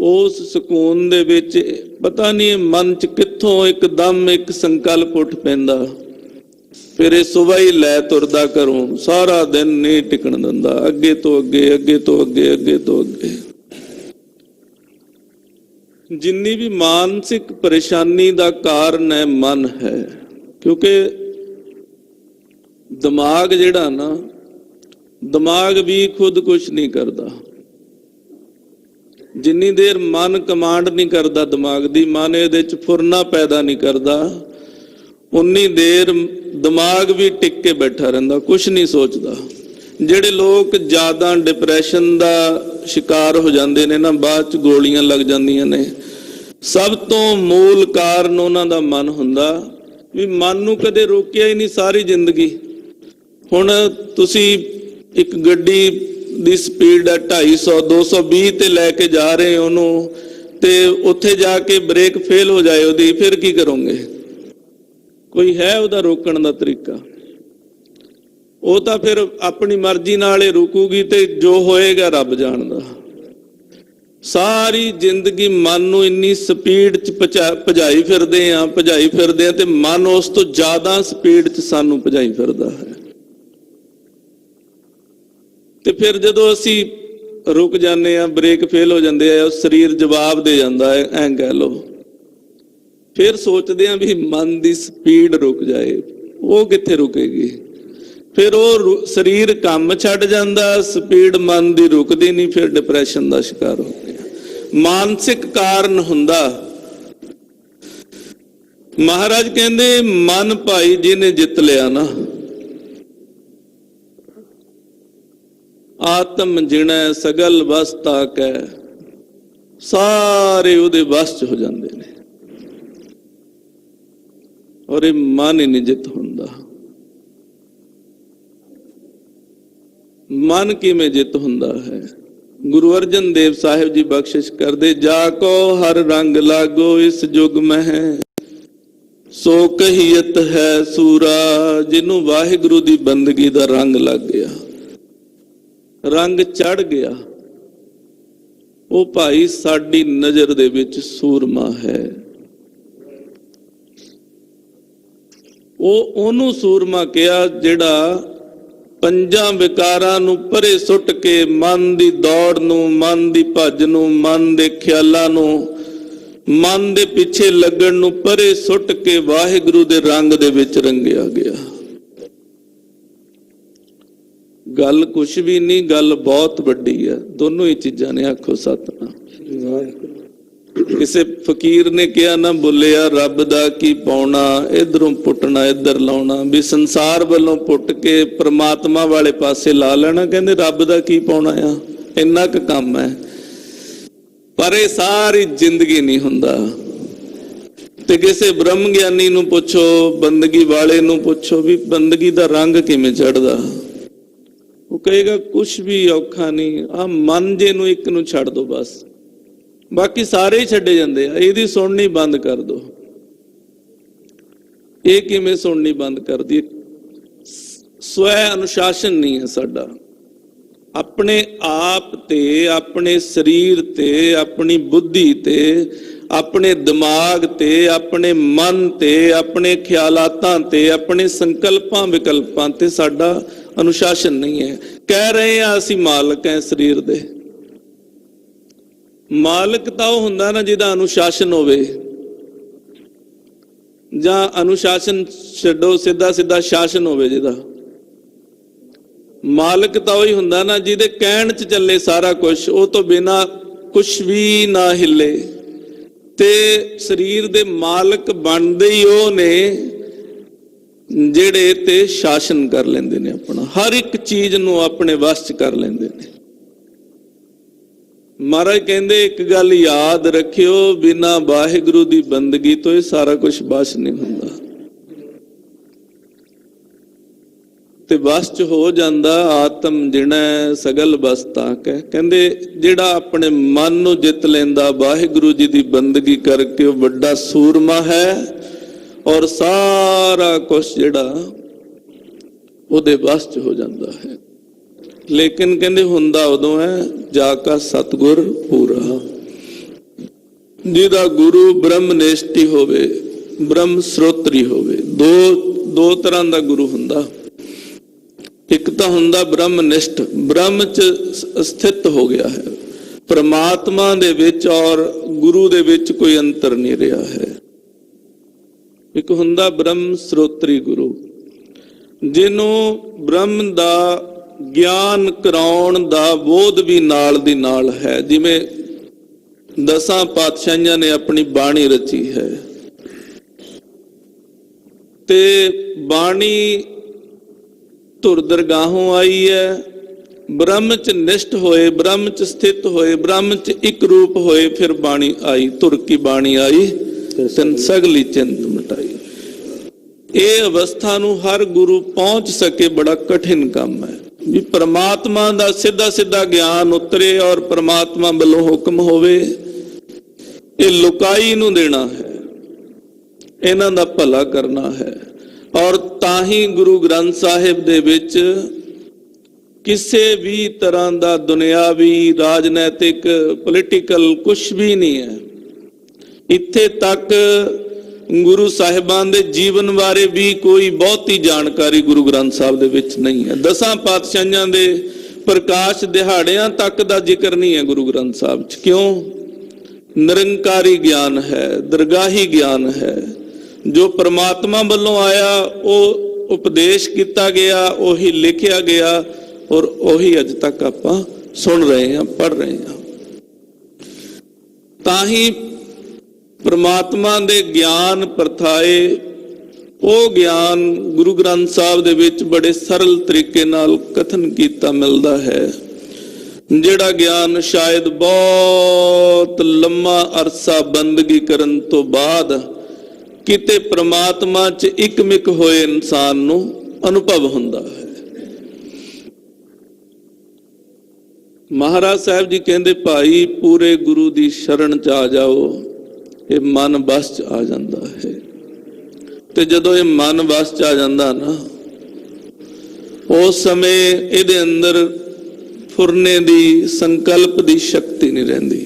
ਉਸ ਸਕੂਨ ਦੇ ਵਿੱਚ ਪਤਾ ਨਹੀਂ ਮਨ 'ਚ ਕਿੱਥੋਂ ਇੱਕਦਮ ਇੱਕ ਸੰਕਲਪ ਉੱਠ ਪੈਂਦਾ, ਫਿਰ ਇਹ ਸੁਬਾਹ ਹੀ ਲੈ ਤੁਰਦਾ ਘਰੋਂ, ਸਾਰਾ ਦਿਨ ਨਹੀਂ ਟਿਕਣ ਦਿੰਦਾ, ਅੱਗੇ ਤੋਂ ਅੱਗੇ, ਅੱਗੇ ਤੋਂ ਅੱਗੇ, ਅੱਗੇ ਤੋਂ ਅੱਗੇ। ਜਿੰਨੀ ਵੀ ਮਾਨਸਿਕ ਪਰੇਸ਼ਾਨੀ ਦਾ ਕਾਰਨ ਹੈ ਮਨ ਹੈ, ਕਿਉਂਕਿ ਦਿਮਾਗ ਜਿਹੜਾ ਨਾ, ਦਿਮਾਗ ਵੀ ਖੁਦ ਕੁਛ ਨਹੀਂ ਕਰਦਾ। ਜਿੰਨੀ ਦੇਰ ਮਨ ਕਮਾਂਡ ਨਹੀਂ ਕਰਦਾ ਦਿਮਾਗ ਦੀ, ਮਨ ਇਹਦੇ 'ਚ ਫੁਰਨਾ ਪੈਦਾ ਨਹੀਂ ਕਰਦਾ, ਉਨੀ ਦੇਰ ਦਿਮਾਗ ਵੀ ਟਿਕ ਕੇ ਬੈਠਾ ਰਹਿੰਦਾ, ਕੁਛ ਨਹੀਂ ਸੋਚਦਾ। ਜਿਹੜੇ ਲੋਕ ਜ਼ਿਆਦਾ ਡਿਪਰੈਸ਼ਨ ਦਾ ਸ਼ਿਕਾਰ ਹੋ ਜਾਂਦੇ ਨੇ ਨਾ, ਬਾਅਦ 'ਚ ਗੋਲੀਆਂ ਲੱਗ ਜਾਂਦੀਆਂ ਨੇ, ਸਭ ਤੋਂ ਮੂਲ ਕਾਰਨ ਉਹਨਾਂ ਦਾ ਮਨ ਹੁੰਦਾ ਵੀ ਮਨ ਨੂੰ ਕਦੇ ਰੋਕਿਆ ਹੀ ਨਹੀਂ ਸਾਰੀ ਜ਼ਿੰਦਗੀ। ਹੁਣ ਤੁਸੀਂ ਇੱਕ ਗੱਡੀ ਦੀ ਸਪੀਡ ਹੈ 250 220 ਤੇ ਲੈ ਕੇ ਜਾ ਰਹੇ ਹੋ ਉਹਨੂੰ, ਤੇ ਉੱਥੇ ਜਾ ਕੇ ਬ੍ਰੇਕ ਫੇਲ ਹੋ ਜਾਏ ਉਹਦੀ, ਫਿਰ ਕੀ ਕਰੋਗੇ? ਕੋਈ ਹੈ ਉਹਦਾ ਰੋਕਣ ਦਾ ਤਰੀਕਾ? ਉਹ ਤਾਂ ਫਿਰ ਆਪਣੀ ਮਰਜ਼ੀ ਨਾਲ ਹੀ ਰੁਕੂਗੀ, ਤੇ ਜੋ ਹੋਏਗਾ ਰੱਬ ਜਾਣਦਾ। ਸਾਰੀ ਜ਼ਿੰਦਗੀ ਮਨ ਨੂੰ ਇੰਨੀ ਸਪੀਡ 'ਚ ਭਜਾਈ ਫਿਰਦੇ ਆ ਤੇ ਮਨ ਉਸ ਤੋਂ ਜ਼ਿਆਦਾ ਸਪੀਡ 'ਚ ਸਾਨੂੰ ਭਜਾਈ ਫਿਰਦਾ ਹੈ। ਤੇ ਫਿਰ ਜਦੋਂ ਅਸੀਂ ਰੁਕ ਜਾਂਦੇ ਆ, ਬ੍ਰੇਕ ਫੇਲ ਹੋ ਜਾਂਦੇ ਆ, ਸਰੀਰ ਜਵਾਬ ਦੇ ਜਾਂਦਾ ਹੈ, ਐਂ ਕਹਿ ਲਓ। ਫਿਰ ਸੋਚਦੇ ਆ ਵੀ ਮਨ ਦੀ ਸਪੀਡ ਰੁਕ ਜਾਏ, ਉਹ ਕਿੱਥੇ ਰੁਕੇਗੀ? ਫਿਰ ਉਹ ਸਰੀਰ ਕੰਮ ਛੱਡ ਜਾਂਦਾ, ਸਪੀਡ ਮਨ ਦੀ ਰੁਕਦੀ ਨਹੀਂ, ਫਿਰ ਡਿਪਰੈਸ਼ਨ ਦਾ ਸ਼ਿਕਾਰ ਹੋ ਗਿਆ। ਮਾਨਸਿਕ ਕਾਰਨ ਹੁੰਦਾ। ਮਹਾਰਾਜ ਕਹਿੰਦੇ ਮਨ ਭਾਈ ਜਿਹਨੇ ਜਿੱਤ ਲਿਆ ਨਾ, ਆਤਮ ਜਿਣੈ ਸਗਲ ਵਸ ਤਾਕੈ, ਸਾਰੇ ਉਹਦੇ ਵਸ 'ਚ ਹੋ ਜਾਂਦੇ ਨੇ। ਔਰ ਇਹ ਮਨ ਹੀ ਨਹੀਂ ਜਿੱਤ ਹੁੰਦਾ। ਮਨ ਕਿਵੇਂ ਜਿੱਤ ਹੁੰਦਾ ਹੈ? ਗੁਰੂ ਅਰਜਨ ਦੇਵ ਸਾਹਿਬ ਜੀ ਬਖਸ਼ਿਸ਼ ਕਰਦੇ, ਜਾ ਕੋ ਹਰ ਰੰਗ ਲਾਗੋ ਇਸ ਜੁਗ ਮਹਿ, ਸੋ ਕਹੀਅਤ ਹੈ ਸੂਰਾ। ਜਿਹਨੂੰ ਵਾਹਿਗੁਰੂ ਦੀ ਬੰਦਗੀ ਦਾ ਰੰਗ ਲੱਗ ਗਿਆ, ਰੰਗ ਚੜ ਗਿਆ, ਉਹ ਭਾਈ ਸਾਡੀ ਨਜ਼ਰ ਦੇ ਵਿੱਚ ਸੂਰਮਾ ਹੈ। ਉਹਨੂੰ ਸੂਰਮਾ ਕਿਹਾ ਜਿਹੜਾ ਪੰਜਾਂ ਵਿਕਾਰਾਂ ਨੂੰ ਪਰੇ ਸੁੱਟ ਕੇ, ਮਨ ਦੀ ਦੌੜ ਨੂੰ, ਮਨ ਦੀ ਭੱਜ ਨੂੰ, ਮਨ ਦੇ ਖਿਆਲਾਂ ਨੂੰ, ਮਨ ਦੇ ਪਿੱਛੇ ਲੱਗਣ ਨੂੰ ਪਰੇ ਸੁੱਟ ਕੇ ਵਾਹਿਗੁਰੂ ਦੇ ਰੰਗ ਦੇ ਵਿੱਚ ਰੰਗਿਆ ਗਿਆ। ਗੱਲ ਕੁਛ ਵੀ ਨਹੀਂ, ਗੱਲ ਬਹੁਤ ਵੱਡੀ ਹੈ। ਦੋਨੋਂ ਹੀ ਚੀਜ਼ਾਂ ਨੇ। ਆਖੋ ਸਤਿਨਾਮ। ਕਿਸੇ ਫਕੀਰ ਨੇ ਕਿਹਾ ਨਾ, ਬੋਲਿਆ ਰੱਬ ਦਾ ਕੀ ਪਾਉਣਾ, ਇਧਰੋਂ ਪੁੱਟਣਾ ਇਧਰ ਲਾਉਣਾ, ਵੀ ਸੰਸਾਰ ਵੱਲੋਂ ਪੁੱਟ ਕੇ ਪ੍ਰਮਾਤਮਾ ਵਾਲੇ ਪਾਸੇ ਲਾ ਲੈਣਾ। ਕਹਿੰਦੇ ਰੱਬ ਦਾ ਕੀ ਪਾਉਣਾ ਆ, ਇੰਨਾ ਕੁ ਕੰਮ ਹੈ। ਪਰ ਇਹ ਸਾਰੀ ਜ਼ਿੰਦਗੀ ਨਹੀਂ ਹੁੰਦਾ। ਤੇ ਕਿਸੇ ਬ੍ਰਹਮ ਗਿਆਨੀ ਨੂੰ ਪੁੱਛੋ, ਬੰਦਗੀ ਵਾਲੇ ਨੂੰ ਪੁੱਛੋ ਵੀ ਬੰਦਗੀ ਦਾ ਰੰਗ ਕਿਵੇਂ ਚੜਦਾ, ਉਹ ਕਹੇਗਾ ਕੁਛ ਵੀ ਔਖਾ ਨਹੀਂ, ਆ ਮਨ ਜੇ ਨੂੰ ਇੱਕ ਨੂੰ ਛੱਡ ਦੋ ਬਸ, ਬਾਕੀ ਸਾਰੇ ਹੀ ਛੱਡੇ ਜਾਂਦੇ ਆ। ਇਹਦੀ ਸੁਣਨੀ ਬੰਦ ਕਰ ਦੋ। ਇਹ ਕਿਵੇਂ ਸੁਣਨੀ ਬੰਦ ਕਰਦੀ? ਸਵੈ ਅਨੁਸ਼ਾਸਨ ਨਹੀਂ ਹੈ ਸਾਡਾ। ਆਪਣੇ ਆਪ ਤੇ, ਆਪਣੇ ਸਰੀਰ ਤੇ, ਆਪਣੀ ਬੁੱਧੀ ਤੇ, ਆਪਣੇ ਦਿਮਾਗ ਤੇ, ਆਪਣੇ ਮਨ ਤੇ, ਆਪਣੇ ਖਿਆਲਾਤਾਂ ਤੇ, ਆਪਣੇ ਸੰਕਲਪਾਂ ਵਿਕਲਪਾਂ ਤੇ ਸਾਡਾ ਅਨੁਸ਼ਾਸਨ ਨਹੀਂ ਹੈ। ਕਹਿ ਰਹੇ ਆ ਅਸੀਂ ਮਾਲਕ ਹੈ ਸਰੀਰ ਦੇ। ਮਾਲਕ ਤਾਂ ਉਹ ਹੁੰਦਾ ਨਾ ਜਿਹਦਾ ਅਨੁਸ਼ਾਸਨ ਹੋਵੇ, ਜਾਂ ਅਨੁਸ਼ਾਸਨ ਛੱਡੋ, ਸਿੱਧਾ ਸਿੱਧਾ ਸ਼ਾਸਨ ਹੋਵੇ ਜਿਹਦਾ। ਮਾਲਕ ਤਾਂ ਉਹੀ ਹੁੰਦਾ ਨਾ ਜਿਹਦੇ ਕਹਿਣ 'ਚ ਚੱਲੇ ਸਾਰਾ ਕੁਝ, ਉਹ ਤੋਂ ਬਿਨਾਂ ਕੁਛ ਵੀ ਨਾ ਹਿੱਲੇ। ਤੇ ਸਰੀਰ ਦੇ ਮਾਲਕ ਬਣਦੇ ਹੀ ਉਹ ਨੇ ਜਿਹੜੇ ਤੇ ਸ਼ਾਸਨ ਕਰ ਲੈਂਦੇ ਨੇ, ਆਪਣਾ ਹਰ ਇੱਕ ਚੀਜ਼ ਨੂੰ ਆਪਣੇ ਵਸ 'ਚ ਕਰ ਲੈਂਦੇ ਨੇ। ਮਹਾਰਾਜ ਕਹਿੰਦੇ ਇੱਕ ਗੱਲ ਯਾਦ ਰੱਖਿਓ, ਬਿਨਾ ਵਾਹਿਗੁਰੂ ਦੀ ਬੰਦਗੀ ਤੋਂ ਇਹ ਸਾਰਾ ਕੁਝ ਬਸ ਨਹੀਂ ਹੁੰਦਾ। ਤੇ ਬਸ ਚ ਹੋ ਜਾਂਦਾ ਆਤਮ ਜਿਣੈ ਸਗਲ ਬਸ ਤਾਂ ਕਹਿ। ਕਹਿੰਦੇ ਜਿਹੜਾ ਆਪਣੇ ਮਨ ਨੂੰ ਜਿੱਤ ਲੈਂਦਾ ਵਾਹਿਗੁਰੂ ਜੀ ਦੀ ਬੰਦਗੀ ਕਰਕੇ, ਉਹ ਵੱਡਾ ਸੂਰਮਾ ਹੈ ਔਰ ਸਾਰਾ ਕੁਝ ਜਿਹੜਾ ਉਹਦੇ ਬਸ ਚ ਹੋ ਜਾਂਦਾ ਹੈ। ਲੇਕਿਨ ਕਹਿੰਦੇ ਹੁੰਦਾ ਉਦੋਂ ਹੈ ਜਾ ਕਾ ਸਤਿਗੁਰ ਪੂਰਾ, ਜਿਹਦਾ ਗੁਰੂ ਬ੍ਰਹਮਨਿਸ਼ਠੀ ਹੋਵੇ, ਬ੍ਰਹਮ ਸਰੋਤਰੀ ਹੋਵੇ। ਦੋ ਤਰ੍ਹਾਂ ਦਾ ਗੁਰੂ ਹੁੰਦਾ। ਇੱਕ ਤਾਂ ਹੁੰਦਾ ਬ੍ਰਹਮਨਿਸ਼ਠ, ਬ੍ਰਹਮ ਚ ਸਥਿਤ ਹੋ ਗਿਆ ਹੈ, ਪ੍ਰਮਾਤਮਾ ਦੇ ਵਿੱਚ ਔਰ ਗੁਰੂ ਦੇ ਵਿੱਚ ਕੋਈ ਅੰਤਰ ਨਹੀਂ ਰਿਹਾ ਹੈ। ਇੱਕ ਹੁੰਦਾ ਬ੍ਰਹਮ ਸਰੋਤਰੀ ਗੁਰੂ, ਜਿਹਨੂੰ ਬ੍ਰਹਮ ਦਾ ਗਿਆਨ ਕਰਾਉਣ ਦਾ ਬੋਧ ਵੀ ਨਾਲ ਦੀ ਨਾਲ ਹੈ। ਜਿਵੇਂ 10 ਪਾਤਸ਼ਾਹੀਆਂ ਨੇ ਆਪਣੀ ਬਾਣੀ ਰਚੀ ਹੈ, ਤੇ ਬਾਣੀ ਧੁਰ ਦਰਗਾਹੋਂ ਆਈ ਹੈ, ਬ੍ਰਹਮ ਚ ਨਿਸ਼ਟ ਹੋਏ, ਬ੍ਰਹਮ ਚ ਸਥਿਤ ਹੋਏ, ਬ੍ਰਹਮ ਚ ਇੱਕ ਰੂਪ ਹੋਏ, ਫਿਰ ਬਾਣੀ ਆਈ। ਧੁਰ ਕੀ ਬਾਣੀ ਆਈ ਤਨ ਸਗਲੀ ਚਿੰਤ ਮਿਟਾਈ। ਇਹ ਅਵਸਥਾ ਨੂੰ ਹਰ ਗੁਰੂ ਪਹੁੰਚ ਸਕੇ ਬੜਾ ਕਠਿਨ ਕੰਮ ਹੈ, ਵੀ ਪ੍ਰਮਾਤਮਾ ਦਾ ਸਿੱਧਾ ਸਿੱਧਾ ਗਿਆਨ ਉਤਰੇ ਔਰ ਪ੍ਰਮਾਤਮਾ ਵੱਲੋਂ ਹੁਕਮ ਹੋਵੇ। ਇਹ ਲੁਕਾਈ ਨੂੰ ਦੇਣਾ ਹੈ, ਇਹਨਾਂ ਦਾ ਭਲਾ ਕਰਨਾ ਹੈ। ਔਰ ਤਾਂ ਹੀ ਗੁਰੂ ਗ੍ਰੰਥ ਸਾਹਿਬ ਦੇ ਵਿੱਚ ਕਿਸੇ ਵੀ ਤਰ੍ਹਾਂ ਦਾ ਦੁਨਿਆਵੀ, ਰਾਜਨੈਤਿਕ, ਪੋਲੀਟੀਕਲ ਕੁਛ ਵੀ ਨਹੀਂ ਹੈ। ਇੱਥੇ ਤੱਕ ਗੁਰੂ ਸਾਹਿਬਾਂ ਦੇ ਜੀਵਨ ਬਾਰੇ ਵੀ ਕੋਈ ਬਹੁਤੀ ਜਾਣਕਾਰੀ ਗੁਰੂ ਗ੍ਰੰਥ ਸਾਹਿਬ ਦੇ ਵਿੱਚ ਨਹੀਂ ਹੈ। 10 ਪਾਤਸ਼ਾਹੀਆਂ ਦੇ ਪ੍ਰਕਾਸ਼ ਦਿਹਾੜਿਆਂ ਤੱਕ ਦਾ ਜ਼ਿਕਰ ਨਹੀਂ ਹੈ ਗੁਰੂ ਗ੍ਰੰਥ ਸਾਹਿਬ 'ਚ। ਕਿਉਂ? ਨਿਰੰਕਾਰੀ ਗਿਆਨ ਹੈ, ਦਰਗਾਹੀ ਗਿਆਨ ਹੈ, ਜੋ ਪ੍ਰਮਾਤਮਾ ਵੱਲੋਂ ਆਇਆ ਉਹ ਉਪਦੇਸ਼ ਕੀਤਾ ਗਿਆ, ਉਹੀ ਲਿਖਿਆ ਗਿਆ ਔਰ ਉਹੀ ਅੱਜ ਤੱਕ ਆਪਾਂ ਸੁਣ ਰਹੇ ਹਾਂ, ਪੜ੍ਹ ਰਹੇ ਹਾਂ। ਤਾਂ ਹੀ ਪ੍ਰਮਾਤਮਾ ਦੇ ਗਿਆਨ ਪਰਥਾਏ, ਉਹ ਗਿਆਨ ਗੁਰੂ ਗ੍ਰੰਥ ਸਾਹਿਬ ਦੇ ਵਿੱਚ ਬੜੇ ਸਰਲ ਤਰੀਕੇ ਨਾਲ ਕਥਨ ਕੀਤਾ ਮਿਲਦਾ ਹੈ, ਜਿਹੜਾ ਗਿਆਨ ਸ਼ਾਇਦ ਬਹੁਤ ਲੰਮਾ ਅਰਸਾ ਬੰਦਗੀ ਕਰਨ ਤੋਂ ਬਾਅਦ ਕਿਤੇ ਪ੍ਰਮਾਤਮਾ 'ਚ ਇਕਮਿਕ ਹੋਏ ਇਨਸਾਨ ਨੂੰ ਅਨੁਭਵ ਹੁੰਦਾ ਹੈ। ਮਹਾਰਾਜ ਸਾਹਿਬ ਜੀ ਕਹਿੰਦੇ, ਭਾਈ ਪੂਰੇ ਗੁਰੂ ਦੀ ਸ਼ਰਨ 'ਚ ਆ ਜਾਓ, ਇਹ ਮਨ ਵਸ 'ਚ ਆ ਜਾਂਦਾ ਹੈ। ਤੇ ਜਦੋਂ ਇਹ ਮਨ ਵਸ 'ਚ ਆ ਜਾਂਦਾ ਨਾ, ਉਸ ਸਮੇਂ ਇਹਦੇ ਅੰਦਰ ਫੁਰਨੇ ਦੀ, ਸੰਕਲਪ ਦੀ ਸ਼ਕਤੀ ਨਹੀਂ ਰਹਿੰਦੀ।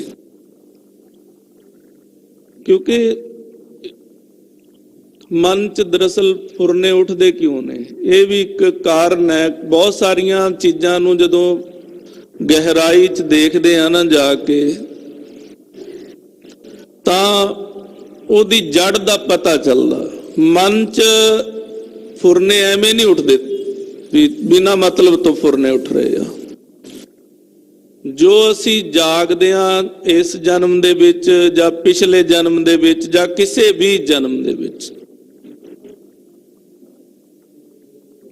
ਕਿਉਂਕਿ ਮਨ 'ਚ ਦਰਅਸਲ ਫੁਰਨੇ ਉੱਠਦੇ ਕਿਉਂ ਨੇ, ਇਹ ਵੀ ਇੱਕ ਕਾਰਨ ਹੈ। ਬਹੁਤ ਸਾਰੀਆਂ ਚੀਜ਼ਾਂ ਨੂੰ ਜਦੋਂ ਗਹਿਰਾਈ 'ਚ ਦੇਖਦੇ ਆ ਨਾ ਜਾ ਕੇ, ਤਾਂ ਉਹਦੀ ਜੜ ਦਾ ਪਤਾ ਚੱਲਦਾ। ਮਨ 'ਚ ਫੁਰਨੇ ਐਵੇਂ ਨਹੀਂ ਉੱਠਦੇ ਵੀ ਬਿਨਾਂ ਮਤਲਬ ਤੋਂ ਫੁਰਨੇ ਉੱਠ ਰਹੇ ਆ। ਜੋ ਅਸੀਂ ਜਾਗਦੇ ਆ ਇਸ ਜਨਮ ਦੇ ਵਿੱਚ ਜਾਂ ਪਿਛਲੇ ਜਨਮ ਦੇ ਵਿੱਚ ਜਾਂ ਕਿਸੇ ਵੀ ਜਨਮ ਦੇ ਵਿੱਚ,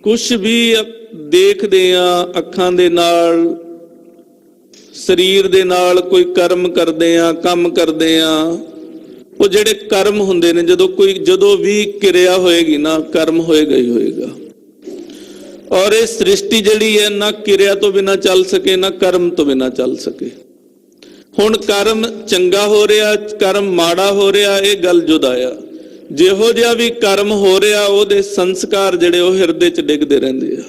ਕੁਛ ਵੀ ਦੇਖਦੇ ਆ ਅੱਖਾਂ ਦੇ ਨਾਲ, ਸਰੀਰ ਦੇ ਨਾਲ, ਕੋਈ ਕਰਮ ਕਰਦੇ ਆ, ਕੰਮ ਕਰਦੇ ਆ, ਉਹ ਜਿਹੜੇ ਕਰਮ ਹੁੰਦੇ ਨੇ, ਜਦੋਂ ਵੀ ਕਿਰਿਆ ਹੋਏਗੀ ਨਾ, ਕਰਮ ਹੋਏਗਾ ਹੀ ਹੋਏਗਾ। ਔਰ ਇਹ ਸ੍ਰਿਸ਼ਟੀ ਜਿਹੜੀ ਹੈ ਨਾ ਕਿਰਿਆ ਤੋਂ ਬਿਨਾਂ ਚੱਲ ਸਕੇ, ਨਾ ਕਰਮ ਤੋਂ ਬਿਨਾਂ ਚੱਲ ਸਕੇ। ਹੁਣ ਕਰਮ ਚੰਗਾ ਹੋ ਰਿਹਾ, ਕਰਮ ਮਾੜਾ ਹੋ ਰਿਹਾ, ਇਹ ਗੱਲ ਜੁਦਾ ਆ। ਜਿਹੋ ਜਿਹਾ ਵੀ ਕਰਮ ਹੋ ਰਿਹਾ, ਉਹਦੇ ਸੰਸਕਾਰ ਜਿਹੜੇ ਉਹ ਹਿਰਦੇ 'ਚ ਡਿੱਗਦੇ ਰਹਿੰਦੇ ਆ।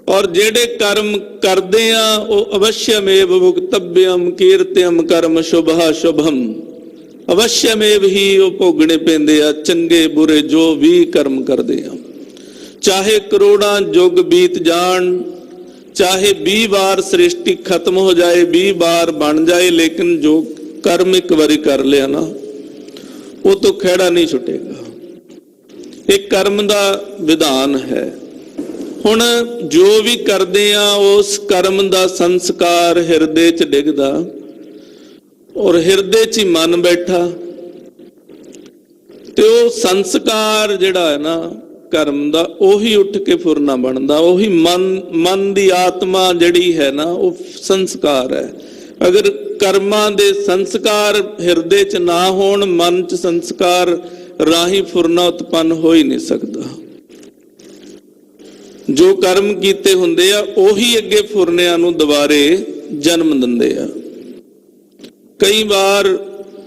ਔਰ ਜਿਹੜੇ ਕਰਮ ਕਰਦੇ ਆ ਉਹ ਅਵਸ਼ਯਮੇਵ ਭੁਗਤਭਯਮ ਕੀਰਤਿਅਮ ਕਰਮ ਸ਼ੁਭਾ ਸ਼ੁਭਮ, ਅਵਸ਼ਯਮੇਵ ਹੀ ਉਹ ਭੋਗਣੇ ਪੈਂਦੇ ਆ, ਚੰਗੇ ਬੁਰੇ ਜੋ ਵੀ ਕਰਮ ਕਰਦੇ ਆ। ਚਾਹੇ ਕਰੋੜਾਂ ਯੁੱਗ ਬੀਤ ਜਾਣ, ਚਾਹੇ 20 ਵਾਰ ਸ੍ਰਿਸ਼ਟੀ ਖਤਮ ਹੋ ਜਾਏ, 20 ਵਾਰ ਬਣ ਜਾਏ, ਲੇਕਿਨ ਜੋ ਕਰਮ ਇੱਕ ਵਾਰੀ ਕਰ ਲਿਆ ਨਾ, ਉਹ ਤੋਂ ਖਹਿੜਾ ਨਹੀਂ ਛੁੱਟੇਗਾ। ਇਹ ਕਰਮ ਦਾ ਵਿਧਾਨ ਹੈ। ਹੁਣ ਜੋ ਵੀ ਕਰਦੇ ਆ, ਉਸ ਕਰਮ ਦਾ ਸੰਸਕਾਰ ਹਿਰਦੇ 'ਚ ਡਿੱਗਦਾ ਔਰ ਹਿਰਦੇ 'ਚ ਹੀ ਮਨ ਬੈਠਾ, ਤੇ ਉਹ ਸੰਸਕਾਰ ਜਿਹੜਾ ਹੈ ਨਾ ਕਰਮ ਦਾ, ਉਹੀ ਉੱਠ ਕੇ ਫੁਰਨਾ ਬਣਦਾ। ਉਹੀ ਮਨ ਦੀ ਆਤਮਾ ਜਿਹੜੀ ਹੈ ਨਾ, ਉਹ ਸੰਸਕਾਰ ਹੈ। ਅਗਰ ਕਰਮਾਂ ਦੇ ਸੰਸਕਾਰ ਹਿਰਦੇ 'ਚ ਨਾ ਹੋਣ, ਮਨ 'ਚ ਸੰਸਕਾਰ ਰਾਹੀਂ ਫੁਰਨਾ ਉਤਪੰਨ ਹੋ ਹੀ ਨਹੀਂ ਸਕਦਾ। ਜੋ ਕਰਮ ਕੀਤੇ ਹੁੰਦੇ ਆ ਉਹੀ ਅੱਗੇ ਫੁਰਨਿਆਂ ਨੂੰ ਦੁਬਾਰੇ ਜਨਮ ਦਿੰਦੇ ਆ। ਕਈ ਵਾਰ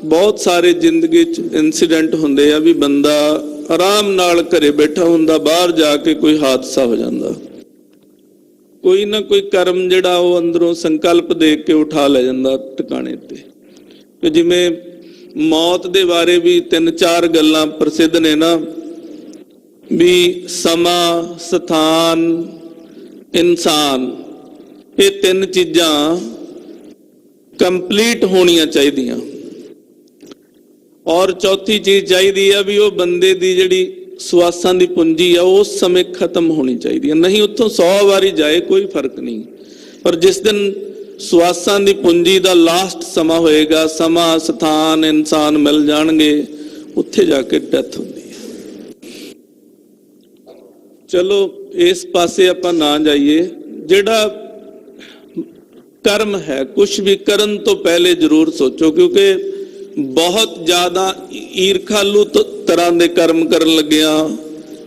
ਬਹੁਤ ਸਾਰੇ ਜ਼ਿੰਦਗੀ 'ਚ ਇਨਸੀਡੈਂਟ ਹੁੰਦੇ ਆ ਵੀ ਬੰਦਾ ਆਰਾਮ ਨਾਲ ਘਰੇ ਬੈਠਾ ਹੁੰਦਾ, ਬਾਹਰ ਜਾ ਕੇ ਕੋਈ ਹਾਦਸਾ ਹੋ ਜਾਂਦਾ, ਕੋਈ ਨਾ ਕੋਈ ਕਰਮ ਜਿਹੜਾ ਉਹ ਅੰਦਰੋਂ ਸੰਕਲਪ ਦੇਖ ਕੇ ਉਠਾ ਲੈ ਜਾਂਦਾ ਟਿਕਾਣੇ ਤੇ। ਕਿ ਜਿਵੇਂ ਮੌਤ ਦੇ ਬਾਰੇ ਵੀ 3-4 ਗੱਲਾਂ ਪ੍ਰਸਿੱਧ ਨੇ ਨਾ, ਵੀ ਸਮਾਂ, ਸਥਾਨ, ਇਨਸਾਨ, ਇਹ 3 ਚੀਜ਼ਾਂ ਕੰਪਲੀਟ ਹੋਣੀਆਂ ਚਾਹੀਦੀਆਂ। ਔਰ ਚੌਥੀ ਚੀਜ਼ ਚਾਹੀਦੀ ਆ ਵੀ ਉਹ ਬੰਦੇ ਦੀ ਜਿਹੜੀ ਸਵਾਸਾਂ ਦੀ ਪੂੰਜੀ ਆ ਉਸ ਸਮੇਂ ਖਤਮ ਹੋਣੀ ਚਾਹੀਦੀ ਹੈ। ਨਹੀਂ ਉੱਥੋਂ 100 ਵਾਰੀ ਜਾਏ ਕੋਈ ਫਰਕ ਨਹੀਂ, ਪਰ ਜਿਸ ਦਿਨ ਸਵਾਸਾਂ ਦੀ ਪੂੰਜੀ ਦਾ ਲਾਸਟ ਸਮਾਂ ਹੋਏਗਾ, ਸਮਾਂ, ਸਥਾਨ, ਇਨਸਾਨ ਮਿਲ ਜਾਣਗੇ, ਉੱਥੇ ਜਾ ਕੇ ਡੈਥ ਹੁੰਦੀ ਹੈ। ਚਲੋ ਇਸ ਪਾਸੇ ਆਪਾਂ ਨਾ ਜਾਈਏ। ਜਿਹੜਾ ਕਰਮ ਹੈ, ਕੁਝ ਵੀ ਕਰਨ ਤੋਂ ਪਹਿਲੇ ਜ਼ਰੂਰ ਸੋਚੋ, ਕਿਉਂਕਿ ਬਹੁਤ ਜ਼ਿਆਦਾ ਈਰਖਾਲੂ ਤਰ੍ਹਾਂ ਦੇ ਕਰਮ ਕਰਨ ਲੱਗਿਆ,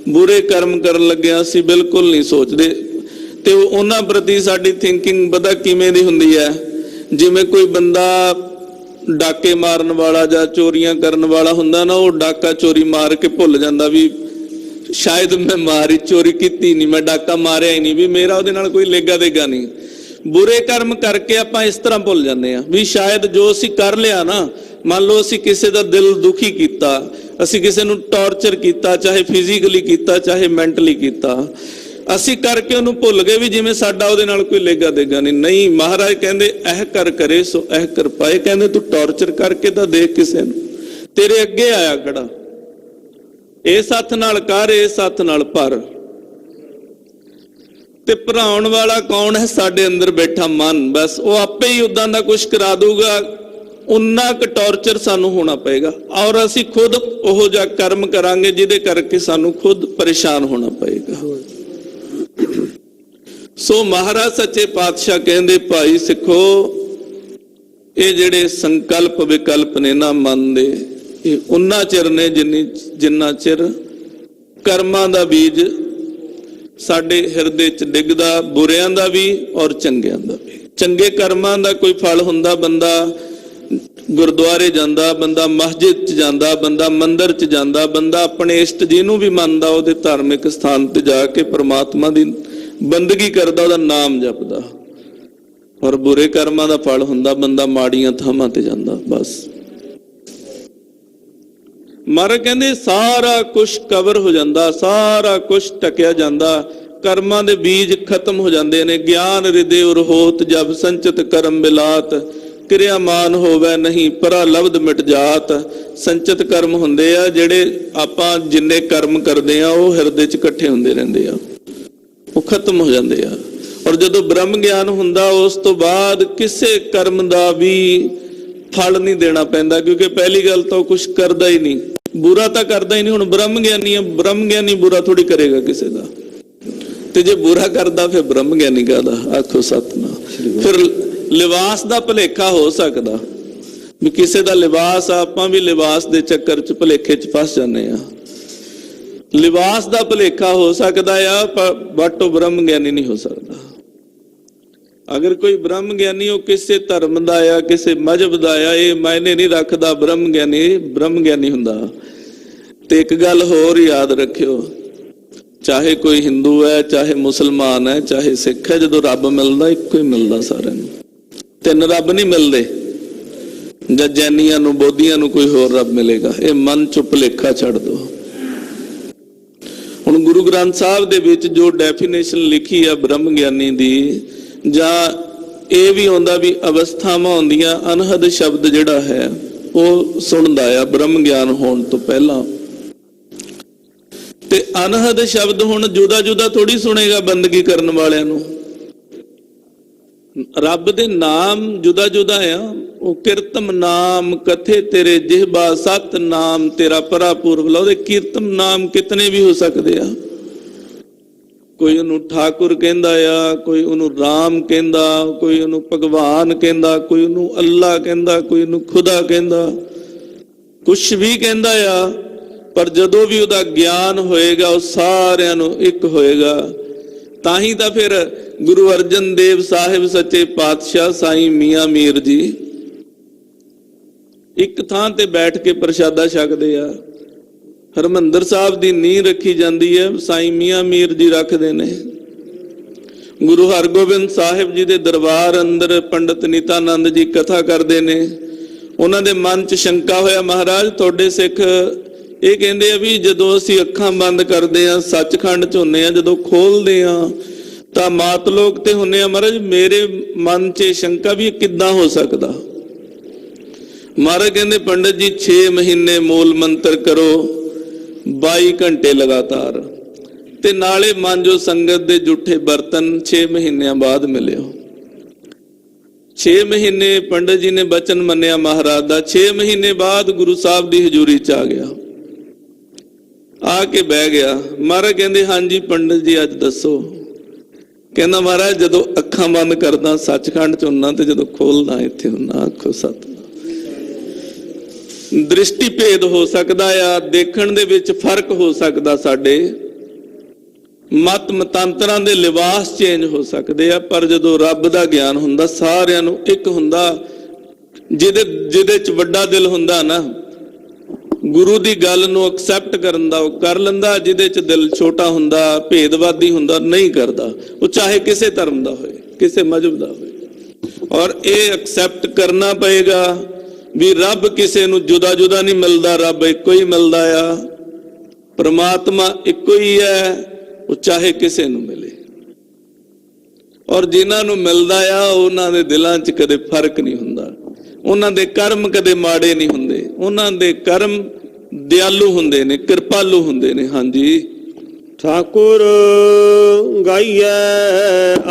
ਬੁਰੇ ਕਰਮ ਕਰਨ ਲੱਗਿਆ ਅਸੀਂ ਬਿਲਕੁਲ ਨਹੀਂ ਸੋਚਦੇ, ਤੇ ਉਹਨਾਂ ਪ੍ਰਤੀ ਸਾਡੀ ਥਿੰਕਿੰਗ ਪਤਾ ਕਿਵੇਂ ਦੀ ਹੁੰਦੀ ਹੈ। ਜਿਵੇਂ ਕੋਈ ਬੰਦਾ ਡਾਕੇ ਮਾਰਨ ਵਾਲਾ ਜਾਂ ਚੋਰੀਆਂ ਕਰਨ ਵਾਲਾ ਹੁੰਦਾ ਨਾ, ਉਹ ਡਾਕਾ ਚੋਰੀ ਮਾਰ ਕੇ ਭੁੱਲ ਜਾਂਦਾ ਵੀ ਸ਼ਾਇਦ ਮੈਂ ਚੋਰੀ ਕੀਤੀ ਨਹੀਂ, ਮੈਂ ਡਾਕਾ ਮਾਰਿਆ ਹੀ ਨਹੀਂ, ਵੀ ਮੇਰਾ ਉਹਦੇ ਨਾਲ ਕੋਈ ਲੇਗਾ ਦੇਗਾ ਨਹੀਂ। ਬੁਰੇ ਕਰਮ ਕਰਕੇ ਆਪਾਂ ਇਸ ਤਰ੍ਹਾਂ ਭੁੱਲ ਜਾਂਦੇ ਆ ਵੀ ਸ਼ਾਇਦ ਜੋ ਅਸੀਂ ਕਰ ਲਿਆ ਨਾ, ਮੰਨ ਲਓ ਅਸੀਂ ਕਿਸੇ ਦਾ ਦਿਲ ਦੁਖੀ ਕੀਤਾ, ਅਸੀਂ ਕਿਸੇ ਨੂੰ ਟੌਰਚਰ ਕੀਤਾ, ਚਾਹੇ ਫਿਜ਼ੀਕਲੀ ਕੀਤਾ ਚਾਹੇ ਮੈਂਟਲੀ ਕੀਤਾ, ਅਸੀਂ ਕਰਕੇ ਉਹਨੂੰ ਭੁੱਲ ਗਏ ਵੀ ਜਿਵੇਂ ਸਾਡਾ ਉਹਦੇ ਨਾਲ ਕੋਈ ਲੇਗਾ ਦੇਗਾ ਨਹੀਂ। ਮਹਾਰਾਜ ਕਹਿੰਦੇ ਇਹ ਕਰ ਕਰੇ ਸੋ ਇਹ ਕਰ ਪਾਏ। ਕਹਿੰਦੇ ਤੂੰ ਟੌਰਚਰ ਕਰਕੇ ਤਾਂ ਦੇਖ ਕਿਸੇ ਨੂੰ, ਤੇਰੇ ਅੱਗੇ ਆਇਆ ਖੜਾ, ਇਸ ਹੱਥ ਨਾਲ ਕਰ, ਇਸ ਹੱਥ ਨਾਲ ਭਰ। ਤੇ ਭਰਾਉਣ ਵਾਲਾ ਕੌਣ ਹੈ? ਸਾਡੇ ਅੰਦਰ ਬੈਠਾ ਮਨ। ਬਸ ਉਹ ਆਪੇ ਹੀ ਉਦਾਂ ਦਾ ਕੁਝ ਕਰਾ ਦੂਗਾ, ਉਨਾ ਕੁ ਟੌਰਚਰ ਸਾਨੂੰ ਹੋਣਾ ਪਏਗਾ, ਔਰ ਅਸੀਂ ਖੁਦ ਉਹੋ ਜਿਹਾ ਕਰਮ ਕਰਾਂਗੇ ਜਿਹਦੇ ਕਰਕੇ ਸਾਨੂੰ ਖੁਦ ਪਰੇਸ਼ਾਨ ਹੋਣਾ ਪਏਗਾ। ਸੋ ਮਹਾਰਾਜ ਸੱਚੇ ਪਾਤਸ਼ਾਹ ਕਹਿੰਦੇ, ਭਾਈ ਸਿੱਖੋ, ਇਹ ਜਿਹੜੇ ਸੰਕਲਪ ਵਿਕਲਪ ਨੇ ਨਾ ਮਨ ਦੇ, ਇਹ ਉਨਾ ਚਿਰ ਨੇ ਜਿੰਨਾ ਚਿਰ ਕਰਮਾਂ ਦਾ ਬੀਜ ਸਾਡੇ ਹਿਰਦੇ 'ਚ ਡਿੱਗਦਾ, ਬੁਰਿਆਂ ਦਾ ਵੀ ਔਰ ਚੰਗਿਆਂ ਦਾ ਵੀ। ਚੰਗੇ ਕਰਮਾਂ ਦਾ ਕੋਈ ਫਲ ਹੁੰਦਾ, ਬੰਦਾ ਗੁਰਦੁਆਰੇ ਜਾਂਦਾ, ਬੰਦਾ ਮਸਜਿਦ 'ਚ ਜਾਂਦਾ, ਬੰਦਾ ਮੰਦਿਰ 'ਚ ਜਾਂਦਾ, ਬੰਦਾ ਆਪਣੇ ਇਸ਼ਟ ਜਿਹਨੂੰ ਵੀ ਮੰਨਦਾ ਉਹਦੇ ਧਾਰਮਿਕ ਸਥਾਨ ਤੇ ਜਾ ਕੇ ਪ੍ਰਮਾਤਮਾ ਦੀ ਬੰਦਗੀ ਕਰਦਾ, ਉਹਦਾ ਨਾਮ ਜਪਦਾ। ਔਰ ਬੁਰੇ ਕਰਮਾਂ ਦਾ ਫਲ ਹੁੰਦਾ, ਬੰਦਾ ਮਾੜੀਆਂ ਥਾਵਾਂ ਤੇ ਜਾਂਦਾ। ਬਸ ਮਹਾਰਾਜ ਕਹਿੰਦੇ ਸਾਰਾ ਕੁਝ ਕਵਰ ਹੋ ਜਾਂਦਾ, ਸਾਰਾ ਕੁਝ ਟਕਿਆ ਜਾਂਦਾ, ਕਰਮਾਂ ਦੇ ਬੀਜ ਖਤਮ ਹੋ ਜਾਂਦੇ ਨੇ। ਗਿਆਨ ਰਿਦੇ ਉਰ ਹੋਤ ਜਬ ਸੰਚਿਤ ਕਰਮ ਬਿਲਾਤ, ਕਿਰਿਆ ਮਾਨ ਹੋਵੇ ਨਹੀਂ ਪਰਾ ਲਬਦ ਮਿਟ ਜਾਤ। ਸੰਚਿਤ ਕਰਮ ਹੁੰਦੇ ਆ ਜਿਹੜੇ ਆਪਾਂ ਜਿੰਨੇ ਕਰਮ ਕਰਦੇ ਆ ਉਹ ਹਿਰਦੇ 'ਚ ਇਕੱਠੇ ਹੁੰਦੇ ਰਹਿੰਦੇ ਆ, ਉਹ ਖਤਮ ਹੋ ਜਾਂਦੇ ਆ। ਔਰ ਜਦੋਂ ਬ੍ਰਹਮ ਗਿਆਨ ਹੁੰਦਾ ਉਸ ਤੋਂ ਬਾਅਦ ਕਿਸੇ ਕਰਮ ਦਾ ਵੀ ਫਲ ਨਹੀਂ ਦੇਣਾ ਪੈਂਦਾ, ਕਿਉਂਕਿ ਪਹਿਲੀ ਗੱਲ ਤਾਂ ਉਹ ਕੁਝ ਕਰਦਾ ਹੀ ਨਹੀਂ, ਬੁਰਾ ਤਾਂ ਕਰਦਾ ਹੀ ਨਹੀਂ। ਹੁਣ ਬ੍ਰਹਮ ਗਿਆਨੀ ਆ, ਬ੍ਰਹਮ ਗਿਆਨੀ ਬੁਰਾ ਥੋੜੀ ਕਰੇਗਾ ਕਿਸੇ ਦਾ, ਤੇ ਜੇ ਬੁਰਾ ਕਰਦਾ ਫਿਰ ਬ੍ਰਹਮ ਗਿਆਨੀ ਕਾਹਦਾ? ਆਖੋ ਸਤਿਨਾਮ। ਫਿਰ ਲਿਬਾਸ ਦਾ ਭੁਲੇਖਾ ਹੋ ਸਕਦਾ ਵੀ ਕਿਸੇ ਦਾ ਲਿਬਾਸ ਆ, ਆਪਾਂ ਵੀ ਲਿਬਾਸ ਦੇ ਚੱਕਰ 'ਚ ਭੁਲੇਖੇ 'ਚ ਫਸ ਜਾਂਦੇ ਆ। ਲਿਬਾਸ ਦਾ ਭੁਲੇਖਾ ਹੋ ਸਕਦਾ ਆ, ਬਟ ਉਹ ਬ੍ਰਹਮ ਗਿਆਨੀ ਨਹੀਂ ਹੋ ਸਕਦਾ। ਅਗਰ ਕੋਈ ਬ੍ਰਹਮ ਗਿਆਨੀ ਉਹ ਕਿਸੇ ਧਰਮ ਦਾ ਆ, ਕਿਸੇ ਮਜ਼ਹਬ ਦਾ ਆ, ਇਹ ਮਾਇਨੇ ਨਹੀਂ ਰੱਖਦਾ। ਬ੍ਰਹਮ ਗਿਆਨੀ ਹੁੰਦਾ। ਤੇ ਇੱਕ ਗੱਲ ਹੋਰ ਯਾਦ ਰੱਖਿਓ, ਚਾਹੇ ਕੋਈ ਹਿੰਦੂ ਹੈ, ਚਾਹੇ ਮੁਸਲਮਾਨ ਹੈ, ਚਾਹੇ ਸਿੱਖ ਹੈ, ਜਦੋਂ ਰੱਬ ਮਿਲਦਾ ਇੱਕੋ ਹੀ ਮਿਲਦਾ ਸਾਰਿਆਂ ਨੂੰ। 3 ਰੱਬ ਨਹੀਂ ਮਿਲਦੇ। ਜਾਂ ਜੈਨੀਆਂ ਨੂੰ, ਬੋਧੀਆਂ ਨੂੰ ਕੋਈ ਹੋਰ ਰੱਬ ਮਿਲੇਗਾ। ਇਹ ਮਨ 'ਚ ਭੁਲੇਖਾ ਛੱਡ ਦਿਓ। ਹੁਣ ਗੁਰੂ ਗ੍ਰੰਥ ਸਾਹਿਬ ਦੇ ਵਿੱਚ ਜੋ ਡੈਫੀਨੇਸ਼ਨ ਲਿਖੀ ਆ ਬ੍ਰਹਮ ਗਿਆਨੀ ਦੀ, ਜਾਂ ਇਹ ਵੀ ਆਉਂਦਾ ਵੀ ਅਵਸਥਾਵਾਂ ਹੁੰਦੀਆਂ, ਅਨਹਦ ਸ਼ਬਦ ਜਿਹੜਾ ਹੈ ਉਹ ਸੁਣਦਾ ਆ ਬ੍ਰਹਮ ਗਿਆਨ ਹੋਣ ਤੋਂ ਪਹਿਲਾਂ। ਤੇ ਅਨਹਦ ਸ਼ਬਦ ਹੁਣ ਜੁਦਾ ਜੁਦਾ ਥੋੜੀ ਸੁਣੇਗਾ ਬੰਦਗੀ ਕਰਨ ਵਾਲਿਆਂ ਨੂੰ। ਰੱਬ ਦੇ ਨਾਮ ਜੁਦਾ ਜੁਦਾ ਆ। ਉਹ ਕੀਰਤਮ ਨਾਮ ਕਥੇ ਤੇਰੇ ਜਿਹਬਾ, ਸਤ ਨਾਮ ਤੇਰਾ ਪਰਾਪੁਰਬ। ਉਹਦੇ ਕੀਰਤਮ ਨਾਮ ਕਿਤਨੇ ਵੀ ਹੋ ਸਕਦੇ ਆ। ਕੋਈ ਉਹਨੂੰ ਠਾਕੁਰ ਕਹਿੰਦਾ ਆ, ਕੋਈ ਉਹਨੂੰ ਰਾਮ ਕਹਿੰਦਾ, ਕੋਈ ਉਹਨੂੰ ਭਗਵਾਨ ਕਹਿੰਦਾ, ਕੋਈ ਉਹਨੂੰ ਅੱਲਾ ਕਹਿੰਦਾ, ਕੋਈ ਉਹਨੂੰ ਖੁਦਾ ਕਹਿੰਦਾ, ਕੁਛ ਵੀ ਕਹਿੰਦਾ ਆ। ਪਰ ਜਦੋਂ ਵੀ ਉਹਦਾ ਗਿਆਨ ਹੋਏਗਾ ਉਹ ਸਾਰਿਆਂ ਨੂੰ ਇੱਕ ਹੋਏਗਾ। ਤਾਂ ਹੀ ਤਾਂ ਫਿਰ ਗੁਰੂ ਅਰਜਨ ਦੇਵ ਸਾਹਿਬ ਸੱਚੇ ਪਾਤਸ਼ਾਹ ਸਾਈਂ ਮੀਆਂ ਮੀਰ ਜੀ ਇੱਕ ਥਾਂ ਤੇ ਬੈਠ ਕੇ ਪ੍ਰਸ਼ਾਦਾ ਛਕਦੇ ਆ। ਹਰਿਮੰਦਰ ਸਾਹਿਬ ਦੀ ਨੀਂਹ ਰੱਖੀ ਜਾਂਦੀ ਹੈ, ਸਾਈਂ ਮੀਆਂ ਮੀਰ ਜੀ ਰੱਖਦੇ ਨੇ। ਗੁਰੂ ਹਰਗੋਬਿੰਦ ਸਾਹਿਬ ਜੀ ਦੇ ਦਰਬਾਰ ਅੰਦਰ ਪੰਡਤ ਨਿਤਾਨੰਦ ਜੀ ਕਥਾ ਕਰਦੇ ਨੇ। ਉਹਨਾਂ ਦੇ ਮਨ 'ਚ ਸ਼ੰਕਾ ਹੋਇਆ, ਮਹਾਰਾਜ ਤੁਹਾਡੇ ਸਿੱਖ ਇਹ ਕਹਿੰਦੇ ਆ ਵੀ ਜਦੋਂ ਅਸੀਂ ਅੱਖਾਂ ਬੰਦ ਕਰਦੇ ਆ ਸੱਚਖੰਡ 'ਚ ਹੁੰਨੇ ਆ, ਜਦੋਂ ਖੋਲਦੇ ਆ ਤਾਂ ਮਾਤਲੋਕ ਤੇ ਹੁੰਨੇ ਆ। ਮਹਾਰਾਜ ਮੇਰੇ ਮਨ 'ਚ ਸ਼ੰਕਾ ਵੀ ਕਿੱਦਾਂ ਹੋ ਸਕਦਾ। ਮਹਾਰਾਜ ਕਹਿੰਦੇ ਪੰਡਤ ਜੀ 6 ਮਹੀਨੇ ਮੂਲ ਮੰਤਰ ਕਰੋ, 22 ਘੰਟੇ ਲਗਾਤਾਰ, ਤੇ ਨਾਲੇ ਮਾਂਜੋ ਸੰਗਤ ਦੇ ਜੂਠੇ ਬਰਤਨ। 6 ਮਹੀਨਿਆਂ ਬਾਅਦ ਮਿਲਿਓ। 6 ਮਹੀਨੇ ਪੰਡਤ ਜੀ ਨੇ ਬਚਨ ਮੰਨਿਆ ਮਹਾਰਾਜ ਦਾ। 6 ਮਹੀਨੇ ਬਾਅਦ ਗੁਰੂ ਸਾਹਿਬ ਦੀ ਹਜ਼ੂਰੀ 'ਚ ਆ ਗਿਆ, ਆ ਕੇ ਬਹਿ ਗਿਆ। ਮਹਾਰਾਜ ਕਹਿੰਦੇ ਹਾਂਜੀ ਪੰਡਤ ਜੀ ਅੱਜ ਦੱਸੋ। ਕਹਿੰਦਾ ਮਹਾਰਾਜ ਜਦੋਂ ਅੱਖਾਂ ਬੰਦ ਕਰਦਾ ਸੱਚਖੰਡ 'ਚ ਹੁੰਨਾ, ਤੇ ਜਦੋਂ ਖੋਲਦਾ ਇੱਥੇ ਹੁੰਨਾ। ਆਖੋ ਸਤਿ। ਦ੍ਰਿਸ਼ਟੀ ਭੇਦ ਹੋ ਸਕਦਾ ਆ, ਦੇਖਣ ਦੇ ਵਿੱਚ ਫਰਕ ਹੋ ਸਕਦਾ, ਸਾਡੇ ਮਤ ਮਤਾਂਤਰਾਂ ਦੇ ਲਿਬਾਸ ਚੇਂਜ ਹੋ ਸਕਦੇ ਆ, ਪਰ ਜਦੋਂ ਰੱਬ ਦਾ ਗਿਆਨ ਹੁੰਦਾ ਸਾਰਿਆਂ ਨੂੰ ਇੱਕ ਹੁੰਦਾ। ਜਿਹਦੇ 'ਚ ਵੱਡਾ ਦਿਲ ਹੁੰਦਾ ਨਾ, ਗੁਰੂ ਦੀ ਗੱਲ ਨੂੰ ਐਕਸੈਪਟ ਕਰਨ ਦਾ ਉਹ ਕਰ ਲੈਂਦਾ। ਜਿਹਦੇ 'ਚ ਦਿਲ ਛੋਟਾ ਹੁੰਦਾ, ਭੇਦਵਾਦੀ ਹੁੰਦਾ, ਨਹੀਂ ਕਰਦਾ। ਉਹ ਚਾਹੇ ਕਿਸੇ ਧਰਮ ਦਾ ਹੋਏ, ਕਿਸੇ ਮਜ਼ਹਬ ਦਾ ਹੋਏ। ਔਰ ਇਹ ਐਕਸੈਪਟ ਕਰਨਾ ਪਏਗਾ ਵੀ ਰੱਬ ਕਿਸੇ ਨੂੰ ਜੁਦਾ ਜੁਦਾ ਨਹੀਂ ਮਿਲਦਾ, ਰੱਬ ਇੱਕੋ ਹੀ ਮਿਲਦਾ ਆ। ਪ੍ਰਮਾਤਮਾ ਇੱਕੋ ਹੀ ਹੈ, ਉਹ ਚਾਹੇ ਕਿਸੇ ਨੂੰ ਮਿਲੇ। ਔਰ ਜਿਨ੍ਹਾਂ ਨੂੰ ਮਿਲਦਾ ਆ ਉਹਨਾਂ ਦੇ ਦਿਲਾਂ 'ਚ ਕਦੇ ਫਰਕ ਨਹੀਂ ਹੁੰਦਾ। ਉਹਨਾਂ ਦੇ ਕਰਮ ਕਦੇ ਮਾੜੇ ਨਹੀਂ ਹੁੰਦੇ, ਉਹਨਾਂ ਦੇ ਕਰਮ ਦਿਆਲੂ ਹੁੰਦੇ ਨੇ, ਕਿਰਪਾਲੂ ਹੁੰਦੇ ਨੇ। ਹਾਂਜੀ। ਠਾਕੁਰ ਗਾਈਐ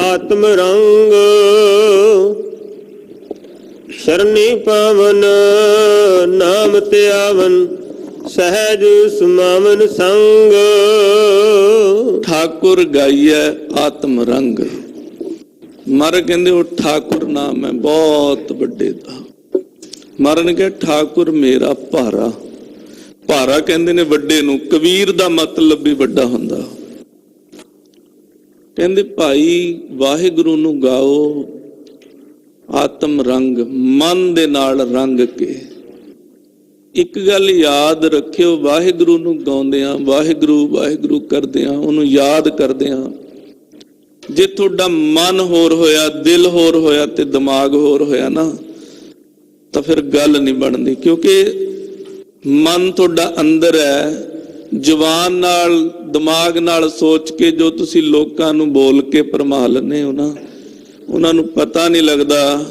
ਆਤਮ ਰੰਗ, ਸ਼ਰਨੀ ਪਾਵਨ ਨਾਮ ਧਿਆਵਨ, ਸਹਿਜ ਸੁਮਾਵਨ ਸੰਗ। ਠਾਕੁਰ ਗਾਈਐ ਆਤਮ ਰੰਗ। ਮਹਾਰਾਜ ਕਹਿੰਦੇ ਉਹ ਠਾਕੁਰ ਨਾਮ ਹੈ ਬਹੁਤ ਵੱਡੇ ਦਾ। ਮਹਾਰਾਜ ਨੇ ਕਿਹਾ ਠਾਕੁਰ ਮੇਰਾ ਭਾਰਾ। ਭਾਰਾ ਕਹਿੰਦੇ ਨੇ ਵੱਡੇ ਨੂੰ, ਕਬੀਰ ਦਾ ਮਤਲਬ ਵੀ ਵੱਡਾ ਹੁੰਦਾ। ਕਹਿੰਦੇ ਭਾਈ ਵਾਹਿਗੁਰੂ ਨੂੰ ਗਾਓ ਆਤਮ ਰੰਗ, ਮਨ ਦੇ ਨਾਲ ਰੰਗ ਕੇ। ਇੱਕ ਗੱਲ ਯਾਦ ਰੱਖਿਓ, ਵਾਹਿਗੁਰੂ ਨੂੰ ਗਾਉਂਦਿਆਂ, ਵਾਹਿਗੁਰੂ ਵਾਹਿਗੁਰੂ ਕਰਦਿਆਂ, ਉਹਨੂੰ ਯਾਦ ਕਰਦਿਆਂ, ਜੇ ਤੁਹਾਡਾ ਮਨ ਹੋਰ ਹੋਇਆ, ਦਿਲ ਹੋਰ ਹੋਇਆ ਤੇ ਦਿਮਾਗ ਹੋਰ ਹੋਇਆ ਨਾ, ਤਾਂ ਫਿਰ ਗੱਲ ਨਹੀਂ ਬਣਦੀ। ਕਿਉਂਕਿ ਮਨ ਤੁਹਾਡਾ ਅੰਦਰ ਹੈ, ਜ਼ੁਬਾਨ ਨਾਲ ਦਿਮਾਗ ਨਾਲ ਸੋਚ ਕੇ ਜੋ ਤੁਸੀਂ ਲੋਕਾਂ ਨੂੰ ਬੋਲ ਕੇ ਭਰਮਾ ਲੈਂਦੇ ਹੋ ਨਾ, ਉਹਨਾਂ ਨੂੰ ਪਤਾ ਨਹੀਂ ਲੱਗਦਾ।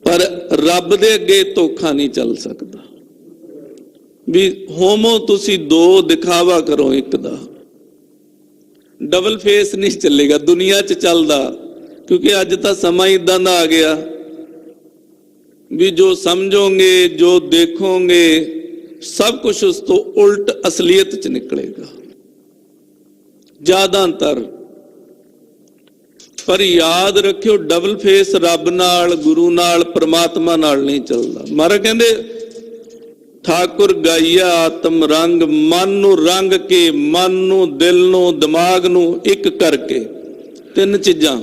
ਪਰ ਰੱਬ ਦੇ ਅੱਗੇ ਧੋਖਾ ਨਹੀਂ ਚੱਲ ਸਕਦਾ ਵੀ ਹੋਮੋ ਤੁਸੀਂ ਦੋ, ਦਿਖਾਵਾ ਕਰੋ ਇੱਕ ਦਾ। ਡਬਲ ਫੇਸ ਨਹੀਂ ਚੱਲੇਗਾ, ਦੁਨੀਆ 'ਚ ਚੱਲਦਾ। ਕਿਉਂਕਿ ਅੱਜ ਤਾਂ ਸਮਾਂ ਇਦਾਂ ਦਾ ਆ ਗਿਆ ਵੀ ਜੋ ਸਮਝੋਗੇ, ਜੋ ਦੇਖੋਗੇ, ਸਭ ਕੁਝ ਉਸ ਤੋਂ ਉਲਟ ਅਸਲੀਅਤ 'ਚ ਨਿਕਲੇਗਾ ਜ਼ਿਆਦਾਤਰ। ਪਰ ਯਾਦ ਰੱਖਿਓ ਡਬਲ ਫੇਸ ਰੱਬ ਨਾਲ, ਗੁਰੂ ਨਾਲ, ਪ੍ਰਮਾਤਮਾ ਨਾਲ ਨਹੀਂ ਚੱਲਦਾ। ਮਹਾਰਾਜ ਕਹਿੰਦੇ ਠਾਕੁਰ ਗਾਈਆ ਆਤਮ ਰੰਗ, ਮਨ ਨੂੰ ਰੰਗ ਕੇ, ਮਨ ਨੂੰ, ਦਿਲ ਨੂੰ, ਦਿਮਾਗ ਨੂੰ ਇੱਕ ਕਰਕੇ, 3 ਚੀਜ਼ਾਂ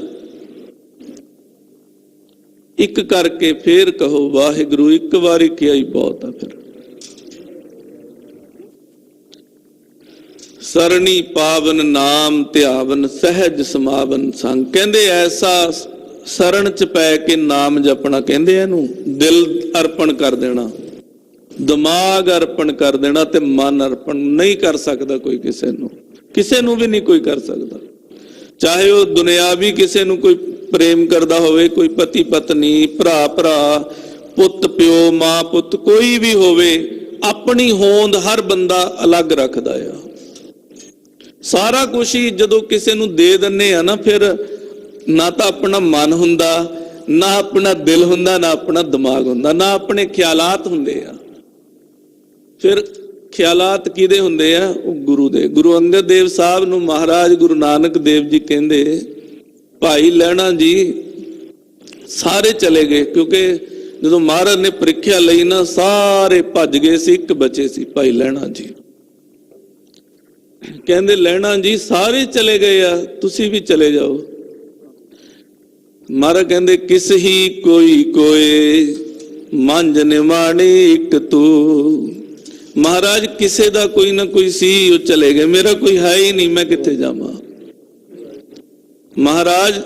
ਇੱਕ ਕਰਕੇ ਫੇਰ ਕਹੋ ਵਾਹਿਗੁਰੂ। ਇੱਕ ਵਾਰੀ ਕਿਹਾ ਹੀ ਬਹੁਤ ਆ। ਫਿਰ ਸਰਣੀ ਪਾਵਨ ਨਾਮ ਧਿਆਵਨ, ਸਹਿਜ ਸਮਾਵਨ ਸੰਗ। ਕਹਿੰਦੇ ਐਸਾ ਸਰਣ 'ਚ ਪੈ ਕੇ ਨਾਮ ਜਪਣਾ, ਕਹਿੰਦੇ ਇਹਨੂੰ ਦਿਲ ਅਰਪਣ ਕਰ ਦੇਣਾ, ਦਿਮਾਗ ਅਰਪਣ ਕਰ ਦੇਣਾ, ਤੇ ਮਨ ਅਰਪਣ ਨਹੀਂ ਕਰ ਸਕਦਾ ਕੋਈ ਕਿਸੇ ਨੂੰ ਵੀ ਨਹੀਂ ਕੋਈ ਕਰ ਸਕਦਾ। ਚਾਹੇ ਉਹ ਦੁਨਿਆਵੀ ਕਿਸੇ ਨੂੰ ਕੋਈ ਪ੍ਰੇਮ ਕਰਦਾ ਹੋਵੇ, ਕੋਈ ਪਤੀ ਪਤਨੀ, ਭਰਾ ਭਰਾ, ਪੁੱਤ ਪਿਓ, ਮਾਂ ਪੁੱਤ, ਕੋਈ ਵੀ ਹੋਵੇ, ਆਪਣੀ ਹੋਂਦ ਹਰ ਬੰਦਾ ਅਲੱਗ ਰੱਖਦਾ ਆ। ਸਾਰਾ ਕੁਝ ਹੀ ਜਦੋਂ ਕਿਸੇ ਨੂੰ ਦੇ ਦਿੰਨੇ ਆ ਨਾ, ਫਿਰ ਨਾ ਤਾਂ ਆਪਣਾ ਮਨ ਹੁੰਦਾ, ਨਾ ਆਪਣਾ ਦਿਲ ਹੁੰਦਾ, ਨਾ ਆਪਣਾ ਦਿਮਾਗ ਹੁੰਦਾ, ਨਾ ਆਪਣੇ ਖਿਆਲਾਤ ਹੁੰਦੇ ਆ। ਫਿਰ ਖਿਆਲਾਤ ਕਿਹਦੇ ਹੁੰਦੇ ਆ? ਉਹ ਗੁਰੂ ਦੇ। ਗੁਰੂ ਅੰਗਦ ਦੇਵ ਸਾਹਿਬ ਨੂੰ ਮਹਾਰਾਜ ਗੁਰੂ ਨਾਨਕ ਦੇਵ ਜੀ ਕਹਿੰਦੇ ਭਾਈ ਲਹਿਣਾ ਜੀ ਸਾਰੇ ਚਲੇ ਗਏ, ਕਿਉਂਕਿ ਜਦੋਂ ਮਹਾਰਾਜ ਨੇ ਪ੍ਰੀਖਿਆ ਲਈ ਨਾ ਸਾਰੇ ਭੱਜ ਗਏ ਸੀ, ਇੱਕ ਬਚੇ ਸੀ ਭਾਈ ਲਹਿਣਾ ਜੀ। ਕਹਿੰਦੇ ਲਹਿਣਾ ਜੀ ਸਾਰੇ ਚਲੇ ਗਏ ਆ, ਤੁਸੀਂ ਵੀ ਚਲੇ ਜਾਓ। ਮਹਾਰਾਜ ਕਹਿੰਦੇ ਕਿਸ ਹੀ ਕੋਈ ਕੋਏ ਮੰਝ ਨਿਮਾਣੀ ਇੱਕ ਤੂੰ। ਮਹਾਰਾਜ ਕਿਸੇ ਦਾ ਕੋਈ ਨਾ ਕੋਈ ਸੀ, ਉਹ ਚਲੇ ਗਏ, ਮੇਰਾ ਕੋਈ ਹੈ ਹੀ ਨਹੀਂ, ਮੈਂ ਕਿੱਥੇ ਜਾਵਾਂ। ਮਹਾਰਾਜ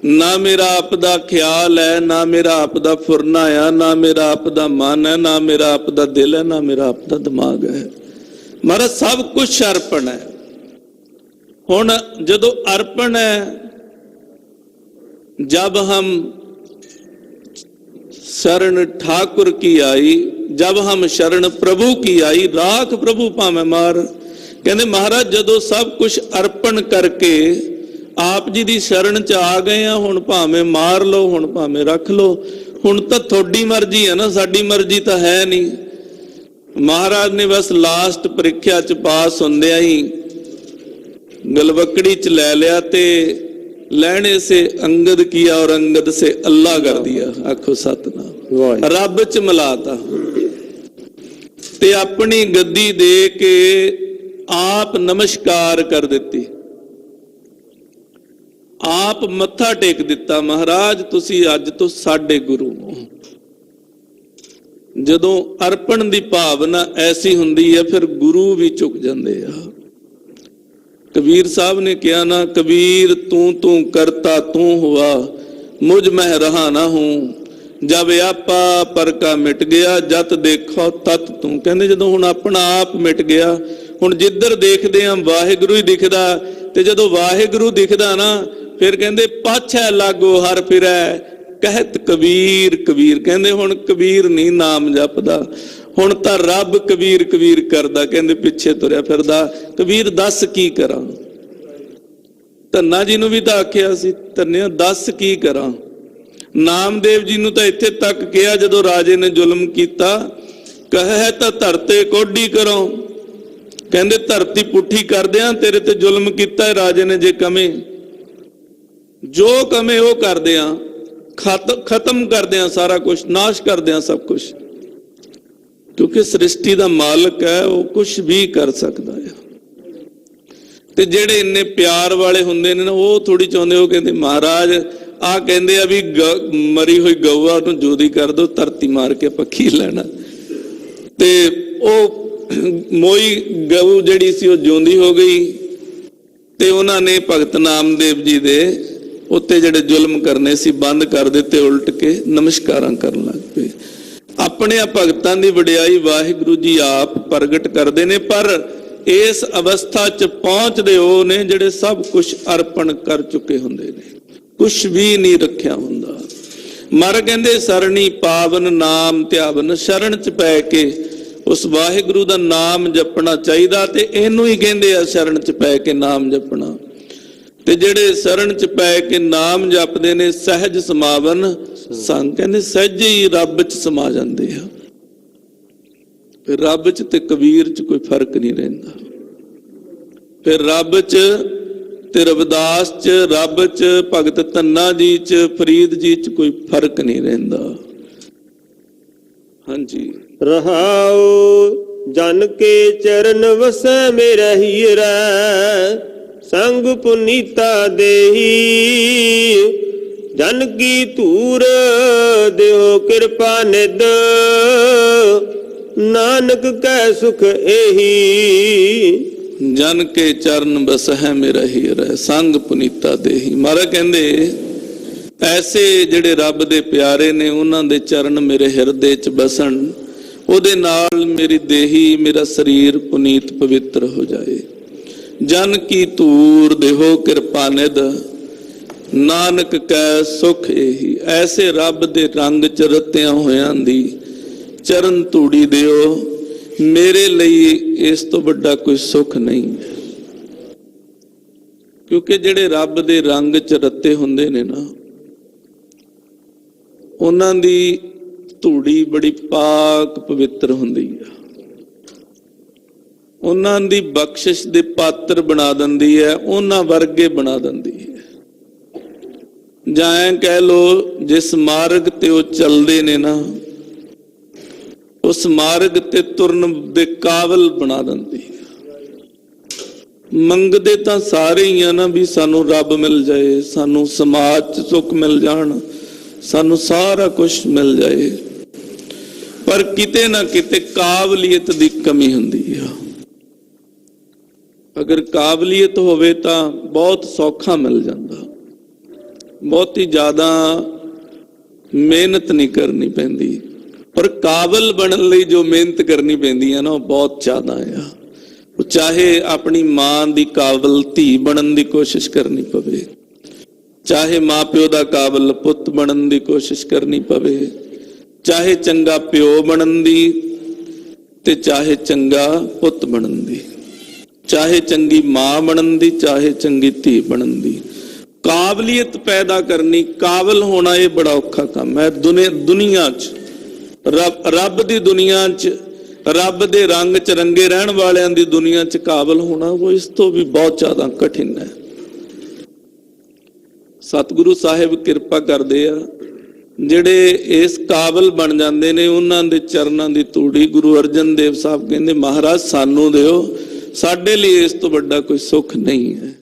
ਨਾ ਮੇਰਾ ਆਪ ਦਾ ਖਿਆਲ ਹੈ, ਨਾ ਮੇਰਾ ਆਪ ਦਾ ਫੁਰਨਾ ਆ, ਨਾ ਮੇਰਾ ਆਪ ਦਾ ਮਨ ਹੈ, ਨਾ ਮੇਰਾ ਆਪ ਦਾ ਦਿਲ ਹੈ, ਨਾ ਮੇਰਾ ਆਪ ਦਾ ਦਿਮਾਗ ਹੈ। ਮਹਾਰਾਜ ਸਭ ਕੁਝ ਅਰਪਣ ਹੈ। ਹੁਣ ਜਦੋਂ ਅਰਪਣ ਹੈ, जब हम शरण ठाकुर की आई, जब हम शरण प्रभु की आई, राख प्रभु भावे मार। कहते महाराज जदों सब कुछ अर्पण करके आप जी दी शरण च आ गए हैं, हुण भावे मार लो, हुण भावे रख लो, हुण तां थोड़ी मर्जी है ना, साडी मर्जी तां है नहीं। महाराज ने बस लास्ट परीक्षा च पास हुंदियां ही गलवकड़ी च लै लिया ते लेने से अंगद किया और अंगद से अल्लाह कर दिया। आखो सतनाम। रब च मिलाता ते अपनी गद्दी दे के आप नमस्कार कर दिती, आप मत्था टेक दिता। महाराज तुसी अज तो साडे गुरु हो। जदों अर्पण दी भावना ऐसी हुंदी है, फिर गुरु भी झुक जांदे आ। कबीर साहब ने कहा ना, कबीर तू तू करता तू हुआ, मुझ में रहा ना हूं, जब आपा पर का मिट गया, जत देखो तत तू। कहते जदों हुण अपना आप मिट गया, हुण जिधर देखते हैं वाहिगुरु ही दिखदा, ते जदों वाहिगुरु दिखदा ना, फिर कहते पाछै लागो हर फिरै कहत कबीर कबीर। कहते हुण कबीर नहीं नाम जपदा, हुण तां रब कबीर कबीर करदा। कहंदे पिछे तुरया फिरदा, कबीर दस की करा। धन्ना जी नूं भी तां आखिया सी, धन्निया दस की करा। नामदेव जी नूं तां इत्थे तक कहा जदों राजे ने जुल्म कीता, कहे तां धरते कोडी करो। कहंदे धरती पुठी कर दियां, तेरे ते जुल्म कीता राजे ने, जे कमे जो कमे वो कर दियां, खत्म कर दियां सारा कुछ, नाश कर दियां सब कुछ। क्योंकि सृष्टि का मालक है, वो कुछ भी कर सकता है। ते जेड़े इन्ने प्यार वाले हुंदे ने ना, वो थोड़ी चाहते, वो कहते महाराज आ कहते आ भी मरी हुई गऊ नूं जोदी कर दो, धरती मार के पक्की लेना। ते ओ मोई गऊ जिहड़ी सी वो जिउंदी हो गई, ते उन्होंने भगत नामदेव जी दे उत्ते जिहड़े जुल्म करने सी बंद कर दिते, उल्ट के नमस्कारां करन लग पे। अपने भगतां दी वडियाई वाहिगुरु जी आप प्रगट करते हैं, पर इस अवस्था च पहुंचते हो ने जिहड़े सब कुछ अर्पण कर चुके हुंदे ने, कुछ भी नहीं रखिया हुंदा। मर कहंदे सरणी पावन नाम ध्यावन। शरण च पै के उस वाहिगुरु दा नाम जपना चाहिदा, ते इहनूं ही कहंदे आ शरण च पै के नाम जपना। ते जिहड़े शरण च पै के नाम जपदे ने सहज समावन संग। कहंदे सहज ही रब च समा जांदे आ। फिर रब च ते कबीर च कोई फर्क नहीं रहिंदा। फिर रब च ते रविदास च, रब च भगत धन्ना जी च, फरीद जी च कोई फर्क नहीं रहिंदा। हाँ जी। रहाओ जन के चरण वसै मेरा हीरा, संग पुनीता देही जन की धूर देहो कृपा निद, नानक कै सुख एही। जन के चरण बस है मेरा हीर है, संग पुनीता देही। महाराज कहंदे ऐसे जिहड़े रब दे प्यारे ने, उन्हां दे चरण मेरे हिरदे च बसन, उहदे नाल मेरी देही, मेरा शरीर पुनीत पवित्र हो जाए। जन की धूर देहो कृपा निद, नानक कै सुख एही। ऐसे रब दे रंग च रत्तियां होयां दी चरण धूड़ी दिओ, मेरे लिए इस तो बड़ा कोई सुख नहीं है। क्योंकि जिहड़े रब दे रंग च रत्ते हुंदे ने ना, उन्हां दी धूड़ी बड़ी पाक पवित्र हुंदी है। ਉਹਨਾਂ ਦੀ ਬਖਸ਼ਿਸ਼ ਦੇ ਪਾਤਰ ਬਣਾ ਦਿੰਦੀ ਹੈ, ਉਹਨਾਂ ਵਰਗੇ ਬਣਾ ਦਿੰਦੀ ਹੈ। ਜਾਂ ਐਂ ਕਹਿ ਲੋ, ਜਿਸ ਮਾਰਗ ਤੇ ਉਹ ਚੱਲਦੇ ਨੇ ਨਾ, ਉਸ ਮਾਰਗ ਤੇ ਤੁਰਨ ਦੇ ਕਾਬਲ ਬਣਾ ਦਿੰਦੀ ਹੈ। ਮੰਗਦੇ ਤਾਂ ਸਾਰੇ ਹੀ ਆ ਨਾ ਵੀ ਸਾਨੂੰ ਰੱਬ ਮਿਲ ਜਾਏ, ਸਾਨੂੰ ਸਮਾਜ 'ਚ ਸੁੱਖ ਮਿਲ ਜਾਣ, ਸਾਨੂੰ ਸਾਰਾ ਕੁਝ ਮਿਲ ਜਾਏ, ਪਰ ਕਿਤੇ ਨਾ ਕਿਤੇ ਕਾਬਲੀਅਤ ਦੀ ਕਮੀ ਹੁੰਦੀ ਆ। ਅਗਰ ਕਾਬਲੀਅਤ ਹੋਵੇ ਤਾਂ ਬਹੁਤ ਸੌਖਾ ਮਿਲ ਜਾਂਦਾ, ਬਹੁਤੀ ਜ਼ਿਆਦਾ ਮਿਹਨਤ ਨਹੀਂ ਕਰਨੀ ਪੈਂਦੀ। ਪਰ ਕਾਬਲ ਬਣਨ ਲਈ ਜੋ ਮਿਹਨਤ ਕਰਨੀ ਪੈਂਦੀ ਹੈ ਨਾ, ਉਹ ਬਹੁਤ ਜ਼ਿਆਦਾ ਆ। ਉਹ ਚਾਹੇ ਆਪਣੀ ਮਾਂ ਦੀ ਕਾਬਲ ਧੀ ਬਣਨ ਦੀ ਕੋਸ਼ਿਸ਼ ਕਰਨੀ ਪਵੇ, ਚਾਹੇ ਮਾਂ ਪਿਓ ਦਾ ਕਾਬਲ ਪੁੱਤ ਬਣਨ ਦੀ ਕੋਸ਼ਿਸ਼ ਕਰਨੀ ਪਵੇ, ਚਾਹੇ ਚੰਗਾ ਪਿਓ ਬਣਨ ਦੀ ਤੇ ਚਾਹੇ ਚੰਗਾ ਪੁੱਤ ਬਣਨ ਦੀ, ਚਾਹੇ ਚੰਗੀ ਮਾਂ ਬਣਨ ਦੀ, ਚਾਹੇ ਚੰਗੀ ਧੀ ਬਣਨ ਦੀ। ਕਾਬਲੀਅਤ ਪੈਦਾ ਕਰਨੀ, ਕਾਬਲ ਹੋਣਾ, ਇਹ ਬੜਾ ਔਖਾ ਕੰਮ ਹੈ। ਦੁਨੀਆ 'ਚ ਰੱਬ ਦੀ ਦੁਨੀਆ 'ਚ, ਰੱਬ ਦੇ ਰੰਗ 'ਚ ਰੰਗੇ ਰਹਿਣ ਵਾਲਿਆਂ ਦੀ ਦੁਨੀਆ 'ਚ ਕਾਬਲ ਹੋਣਾ, ਉਹ ਇਸ ਤੋਂ ਵੀ ਬਹੁਤ ਜ਼ਿਆਦਾ ਕਠਿਨ ਹੈ। ਸਤਿਗੁਰੂ ਸਾਹਿਬ ਕਿਰਪਾ ਕਰਦੇ ਆ, ਜਿਹੜੇ ਇਸ ਕਾਬਲ ਬਣ ਜਾਂਦੇ ਨੇ, ਉਹਨਾਂ ਦੇ ਚਰਨਾਂ ਦੀ ਧੂੜੀ ਗੁਰੂ ਅਰਜਨ ਦੇਵ ਸਾਹਿਬ ਕਹਿੰਦੇ, ਮਹਾਰਾਜ ਸਾਨੂੰ ਦਿਓ, ਸਾਡੇ ਲਈ ਇਸ ਤੋਂ ਵੱਡਾ ਕੋਈ ਸੁੱਖ ਨਹੀਂ ਹੈ।